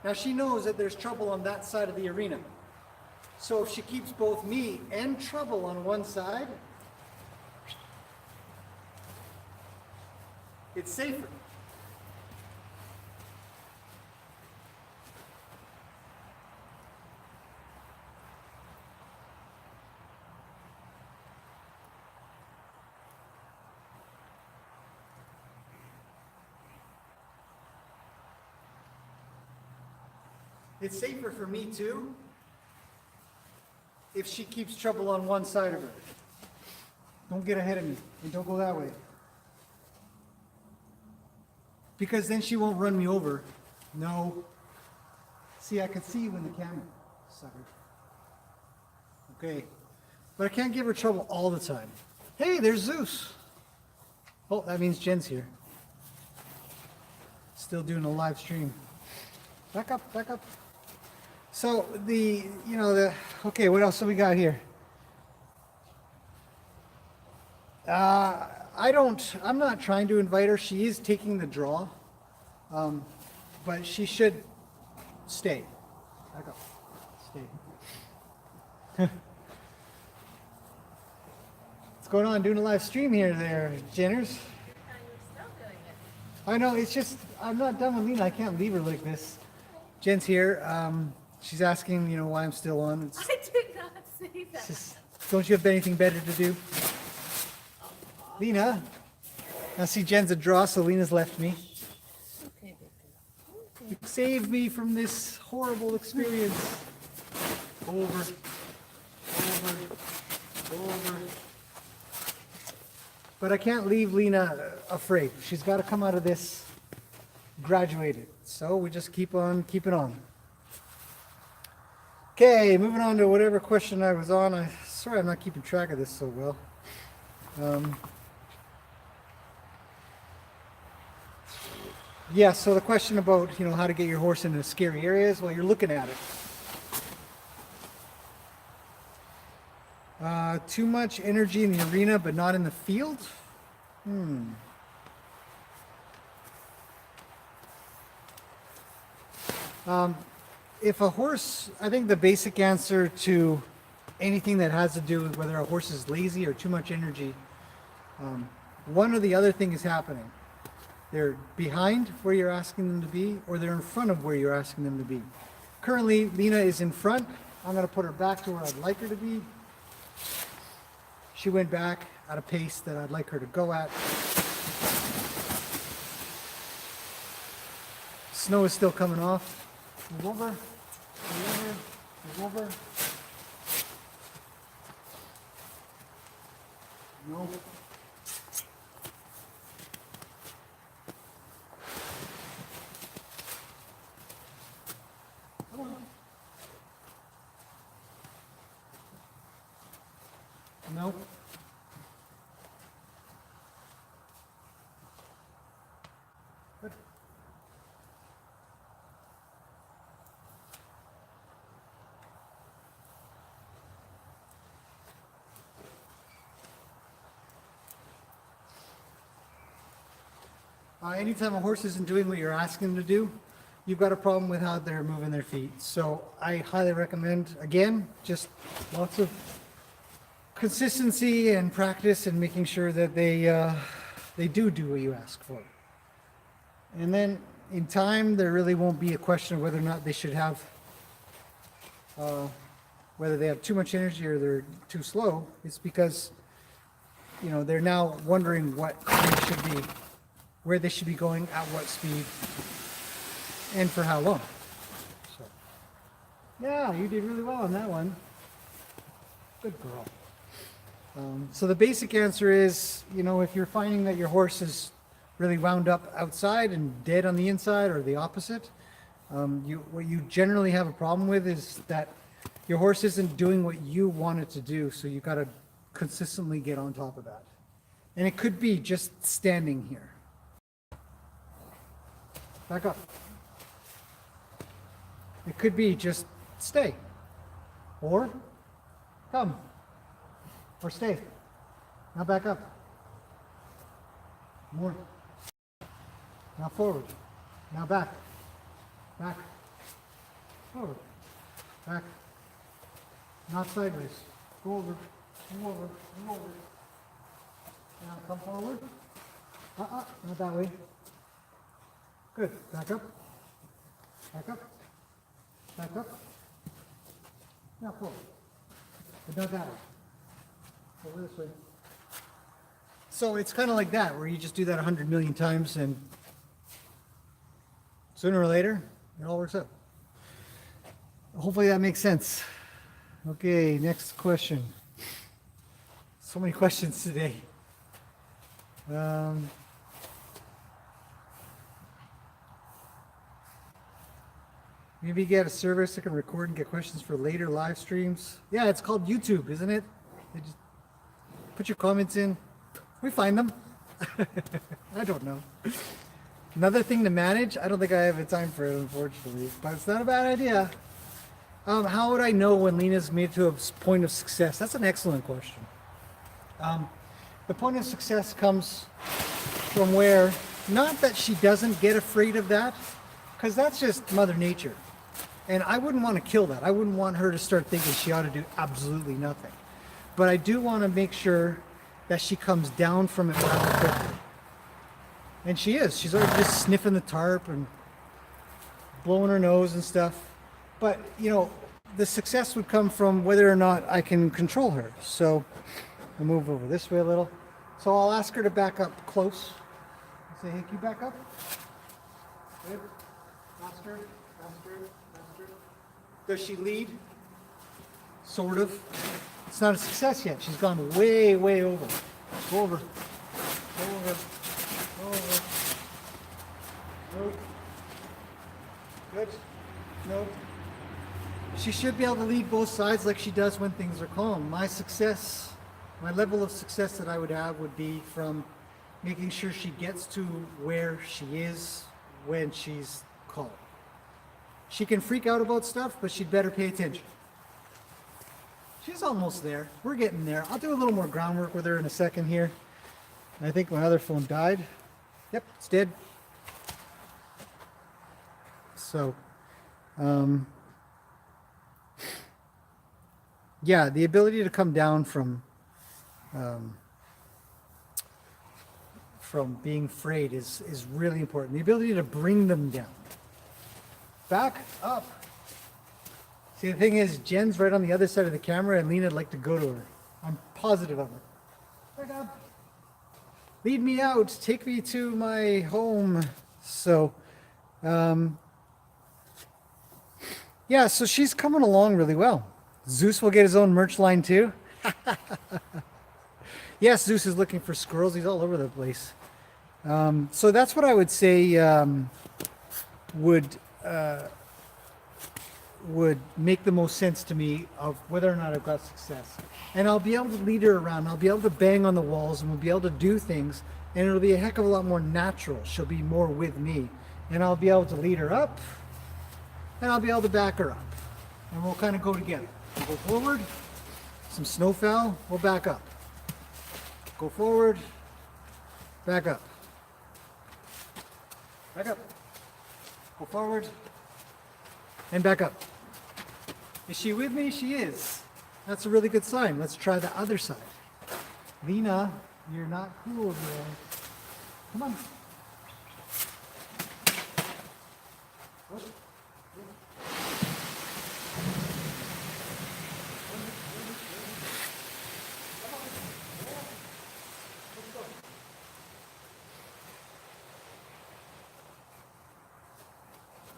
Now she knows that there's trouble on that side of the arena. So if she keeps both me and trouble on one side, it's safer. It's safer for me too if she keeps trouble on one side of her. Don't get ahead of me and don't go that way. Because then she won't run me over. No. See, I can see you in the camera, sucker. Okay. But I can't give her trouble all the time. Hey, there's Zeus. Oh, that means Jen's here. Still doing a live stream. Back up, back up. So okay, what else do we got here? I'm not trying to invite her. She is taking the draw. But she should stay. Back up. Stay. What's going on? Doing a live stream here there, Jenners. I know, it's just, I'm not done with Lena. I can't leave her like this. Jen's here. She's asking, why I'm still on. I did not say that. Just, don't you have anything better to do? Lena. Now see, Jen's a draw, so Lena's left me. Okay, You saved me from this horrible experience. Over. But I can't leave Lena afraid. She's got to come out of this graduated. So we just keep on keeping on. Okay, moving on to whatever question I was on. Sorry I'm not keeping track of this so well. Yeah, so the question about, how to get your horse into scary areas, well, you're looking at it. Too much energy in the arena, but not in the field? If a horse, I think the basic answer to anything that has to do with whether a horse is lazy or too much energy, one or the other thing is happening. They're behind where you're asking them to be, or they're in front of where you're asking them to be. Currently, Lena is in front. I'm going to put her back to where I'd like her to be. She went back at a pace that I'd like her to go at. Snow is still coming off. Move over, move over. No. Come on. No. Good. Anytime a horse isn't doing what you're asking them to do, you've got a problem with how they're moving their feet. So I highly recommend, again, just lots of consistency and practice and making sure that they do what you ask for. And then in time, there really won't be a question of whether or not they should have, whether they have too much energy or they're too slow. It's because, you know, they're now wondering what they should be, where they should be going, at what speed, and for how long. So, yeah, you did really well on that one. Good girl. So the basic answer is, you know, if you're finding that your horse is really wound up outside and dead on the inside, or the opposite, what you generally have a problem with is that your horse isn't doing what you want it to do. So you got to consistently get on top of that. And it could be just standing here. Back up. It could be just stay, or come, or stay. Now back up. More. Now forward. Now back. Back. Forward. Back. Not sideways. Go over. Go over. Go over. Now come forward. Not that way. Good. Back up. Back up. Back up. Now forward. But not that way. Over this way. So it's kind of like that, where you just do that 100 million times, and sooner or later, it all works out. Hopefully that makes sense. Okay, next question. So many questions today. Maybe get a service that can record and get questions for later live streams. Yeah, it's called YouTube, isn't it? They just put your comments in. We find them. I don't know. Another thing to manage. I don't think I have the time for it, unfortunately, but it's not a bad idea. How would I know when Lena's made to a point of success? That's an excellent question. The point of success comes from where, not that she doesn't get afraid of that, because that's just Mother Nature. And I wouldn't want to kill that. I wouldn't want her to start thinking she ought to do absolutely nothing. But I do want to make sure that she comes down from it rather quickly. And she is. She's already just sniffing the tarp and blowing her nose and stuff. But, you know, the success would come from whether or not I can control her. So I'll move over this way a little. So I'll ask her to back up close. I'll say, hey, can you back up? Good. Faster, faster, faster. Does she lead? Sort of. It's not a success yet. She's gone way, way over. Go over. Go over. Go over. Nope. Good. Nope. She should be able to lead both sides like she does when things are calm. My success, my level of success that I would have would be from making sure she gets to where she is when she's calm. She can freak out about stuff, but she'd better pay attention. She's almost there. We're getting there. I'll do a little more groundwork with her in a second here. I think my other phone died. Yep, it's dead. So, yeah, the ability to come down from being afraid is really important. The ability to bring them down. Back up. See, the thing is, Jen's right on the other side of the camera, and Lena'd like to go to her. I'm positive of it. Back up. Lead me out. Take me to my home. So, yeah, so she's coming along really well. Zeus will get his own merch line too. Yes, Zeus is looking for squirrels. He's all over the place. So that's what I would say would make the most sense to me of whether or not I've got success. And I'll be able to lead her around. I'll be able to bang on the walls, and we'll be able to do things, and it'll be a heck of a lot more natural. She'll be more with me, and I'll be able to lead her up, and I'll be able to back her up, and we'll kind of go together. We'll go forward, some snowfowl, we'll back up. Go forward, back up. Back up. Go forward. And back up. Is she with me? She is. That's a really good sign. Let's try the other side. Lena, you're not cool, girl. Come on.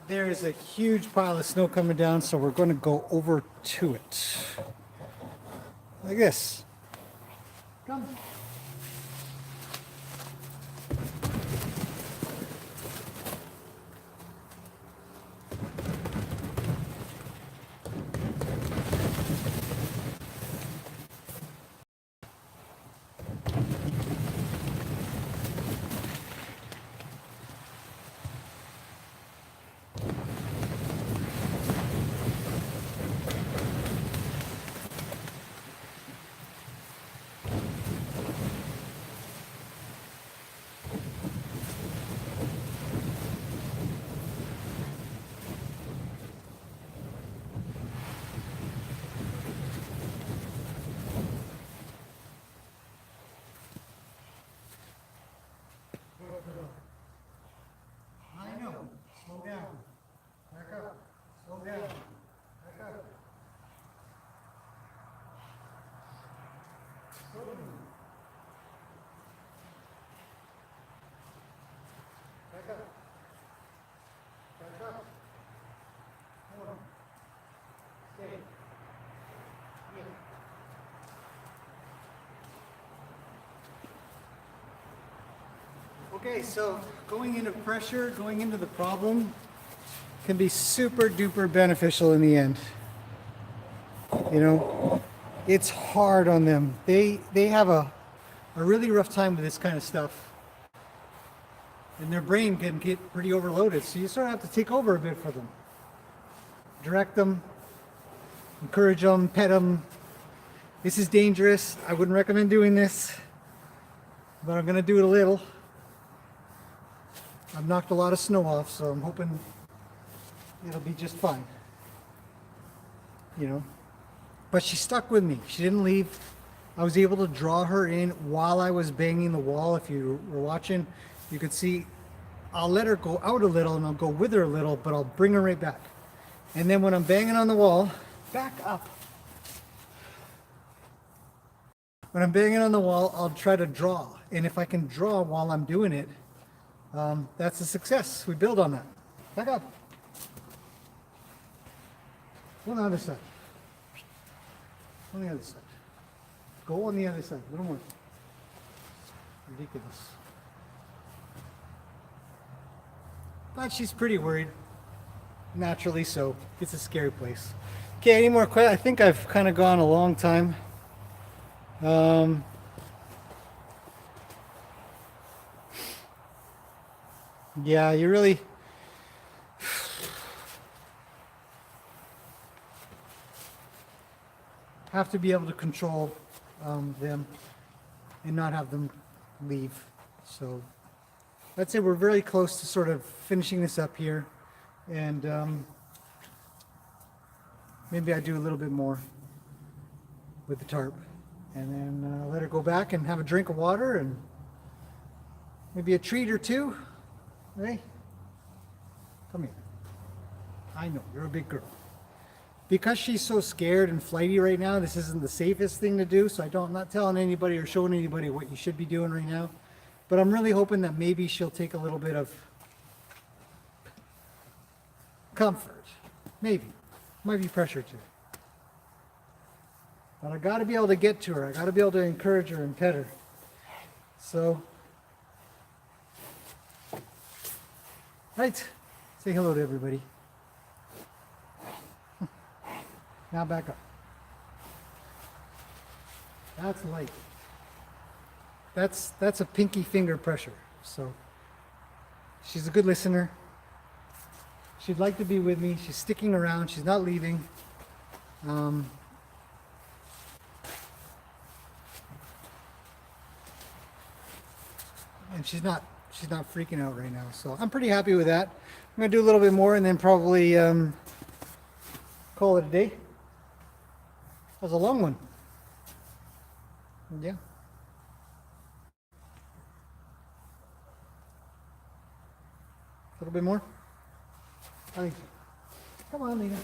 There is a huge pile of snow coming down, so we're going to go over to it. Like this. Come. I know. Slow down. Back up. Slow down. Back up. Slow down. Back up. Back up. Hold on. Stay. Yeah. Okay, so going into pressure, going into the problem can be super duper beneficial in the end. You know, it's hard on them. They have a really rough time with this kind of stuff. And their brain can get pretty overloaded. So you sort of have to take over a bit for them. Direct them, encourage them, pet them. This is dangerous. I wouldn't recommend doing this, but I'm going to do it a little. I've knocked a lot of snow off, so I'm hoping it'll be just fine. You know, but she stuck with me. She didn't leave. I was able to draw her in while I was banging the wall. If you were watching, you could see I'll let her go out a little and I'll go with her a little, but I'll bring her right back. And then when I'm banging on the wall, back up. When I'm banging on the wall, I'll try to draw. And if I can draw while I'm doing it, that's a success. We build on that. Back up. Go on the other side. On the other side. Go on the other side. A little more. Ridiculous. But she's pretty worried. Naturally so. It's a scary place. Okay, any more questions? I think I've kind of gone a long time. Yeah, you really have to be able to control them and not have them leave. So I'd say we're very close to sort of finishing this up here, and maybe I do a little bit more with the tarp, and then let her go back and have a drink of water and maybe a treat or two. Hey, come here. I know, you're a big girl. Because she's so scared and flighty right now, this isn't the safest thing to do, so I'm not telling anybody or showing anybody what you should be doing right now. But I'm really hoping that maybe she'll take a little bit of comfort. Maybe. Might be pressure too. But I got to be able to get to her. I got to be able to encourage her and pet her. So, right. Say hello to everybody. Now back up. That's light. That's a pinky finger pressure. So she's a good listener. She'd like to be with me. She's sticking around. She's not leaving. And she's not she's not freaking out right now. So I'm pretty happy with that. I'm gonna do a little bit more and then probably call it a day. That was a long one. Yeah. A little bit more? I think so. Come on, Lena.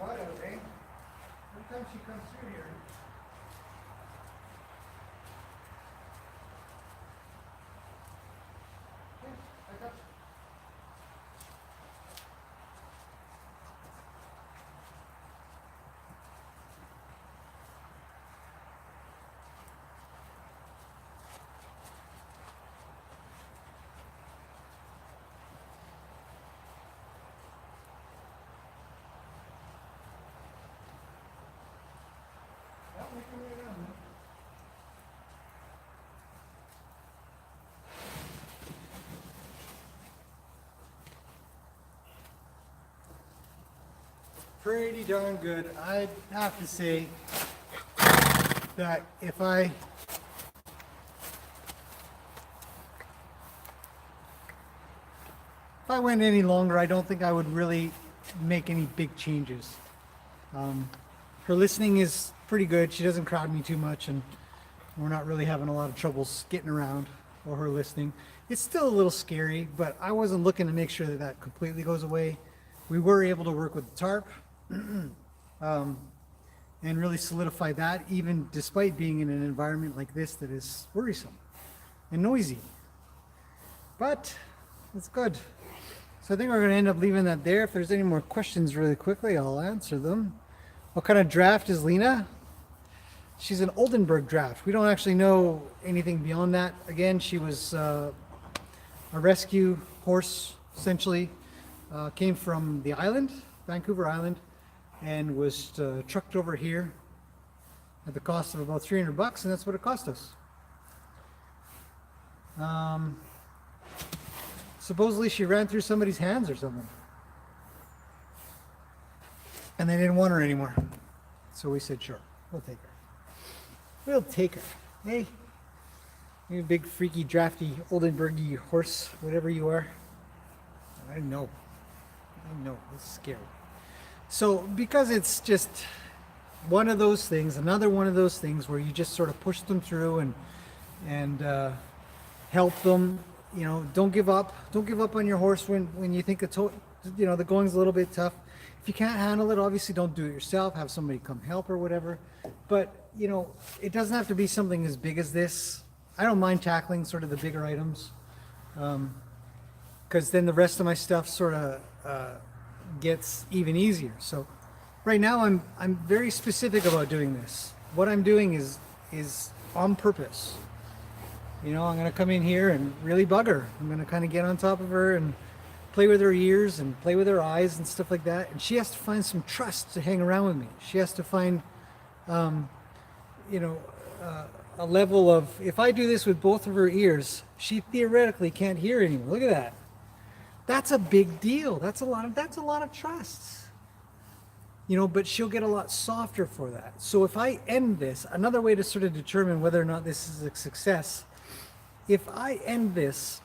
Every time she comes through here. Okay, I got you. Yeah, make your way around, man. Pretty darn good. I'd have to say that if I went any longer, I don't think I would really make any big changes. Her listening is pretty good. She doesn't crowd me too much, and we're not really having a lot of troubles getting around or her listening. It's still a little scary, but I wasn't looking to make sure that that completely goes away. We were able to work with the tarp and really solidify that, even despite being in an environment like this that is worrisome and noisy. But it's good. So I think we're going to end up leaving that there. If there's any more questions really quickly, I'll answer them. What kind of draft is Lena? She's an Oldenburg draft. We don't actually know anything beyond that. Again, she was a rescue horse, essentially. Came from the island, Vancouver Island, and was trucked over here at the cost of about $300, and that's what it cost us. Supposedly she ran through somebody's hands or something. And they didn't want her anymore. So we said, sure, we'll take her. We'll take her. Hey, you big freaky drafty Oldenburgy horse, whatever you are. I know. It's scary. So because it's just one of those things, another one of those things where you just sort of push them through and help them. You know, don't give up. Don't give up on your horse when you think the going's a little bit tough. If you can't handle it, obviously don't do it yourself. Have somebody come help or whatever. But you know, it doesn't have to be something as big as this. I don't mind tackling sort of the bigger items, because then the rest of my stuff sort of gets even easier. So right now I'm very specific about doing this. What I'm doing is on purpose. You know, I'm going to come in here and really bug her. I'm going to kind of get on top of her and play with her ears and play with her eyes and stuff like that. And she has to find some trust to hang around with me. She has to find, a level of, if I do this with both of her ears, she theoretically can't hear anymore. Look at that. That's a big deal. That's a lot of trust. You know, but she'll get a lot softer for that. So if I end this, another way to sort of determine whether or not this is a success, if I end this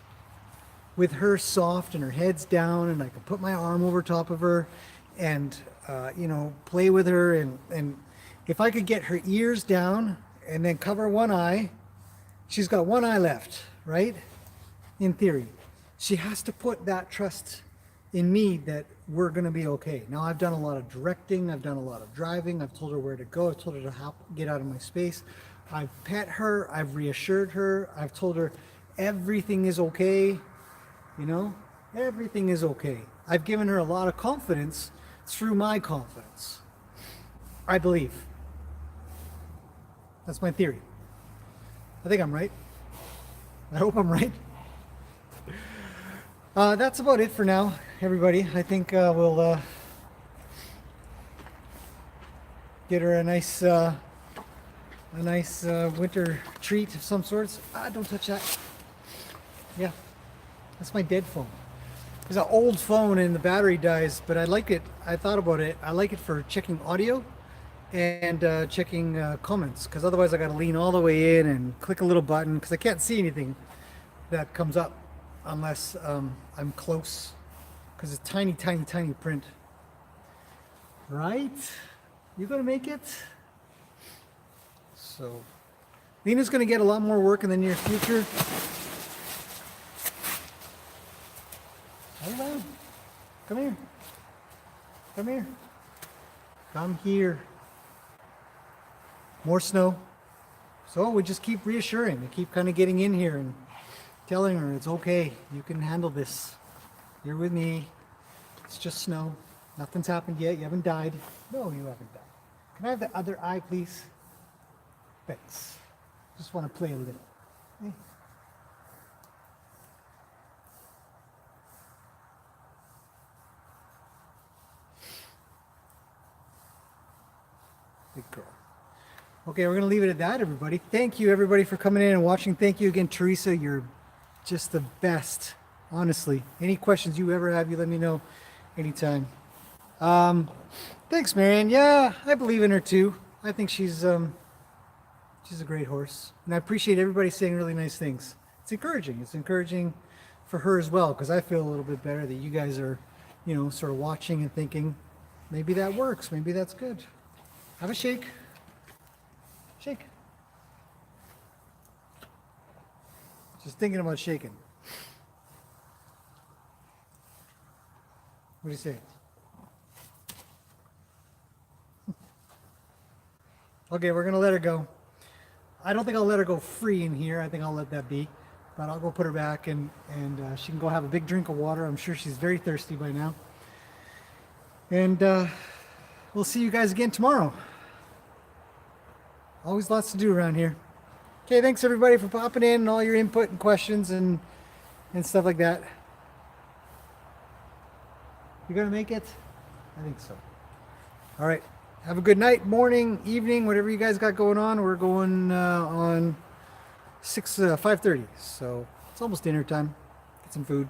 with her soft and her head's down and I can put my arm over top of her and, play with her and if I could get her ears down and then cover one eye, she's got one eye left, right? In theory. She has to put that trust in me that we're going to be okay. Now, I've done a lot of directing. I've done a lot of driving. I've told her where to go. I've told her to get out of my space. I've pet her. I've reassured her. I've told her everything is okay, you know? Everything is okay. I've given her a lot of confidence through my confidence. I believe. That's my theory. I think I'm right. I hope I'm right. That's about it for now, everybody. I think we'll get her a nice winter treat of some sorts. Don't touch that. Yeah, that's my dead phone. It's an old phone and the battery dies, but I like it. I thought about it. I like it for checking audio and checking comments, because otherwise I got to lean all the way in and click a little button because I can't see anything that comes up unless I'm close, because it's tiny, tiny, tiny print. Right? You gonna make it? So, Lena's gonna get a lot more work in the near future. Hold on. Come here. Come here. Come here. More snow. So we just keep reassuring. We keep kind of getting in here and telling her it's okay. You can handle this. You're with me. It's just snow. Nothing's happened yet. You haven't died. No, you haven't died. Can I have the other eye, please? Thanks. Just want to play a little. Hey. Good girl. Okay, we're going to leave it at that, everybody. Thank you, everybody, for coming in and watching. Thank you again, Teresa. You're just the best, honestly. Any questions you ever have, you let me know anytime. Thanks, Marianne. Yeah, I believe in her, too. I think she's a great horse. And I appreciate everybody saying really nice things. It's encouraging. It's encouraging for her as well, because I feel a little bit better that you guys are, sort of watching and thinking, maybe that works. Maybe that's good. Have a shake. Shake. Just thinking about shaking. What do you say? Okay, we're gonna let her go. I don't think I'll let her go free in here. I think I'll let that be. But I'll go put her back and she can go have a big drink of water. I'm sure she's very thirsty by now. And we'll see you guys again tomorrow. Always lots to do around here. Okay, thanks everybody for popping in and all your input and questions and stuff like that. You gonna make it? I think so. All right. Have a good night, morning, evening, whatever you guys got going on. We're going on 5:30, so it's almost dinner time. Get some food.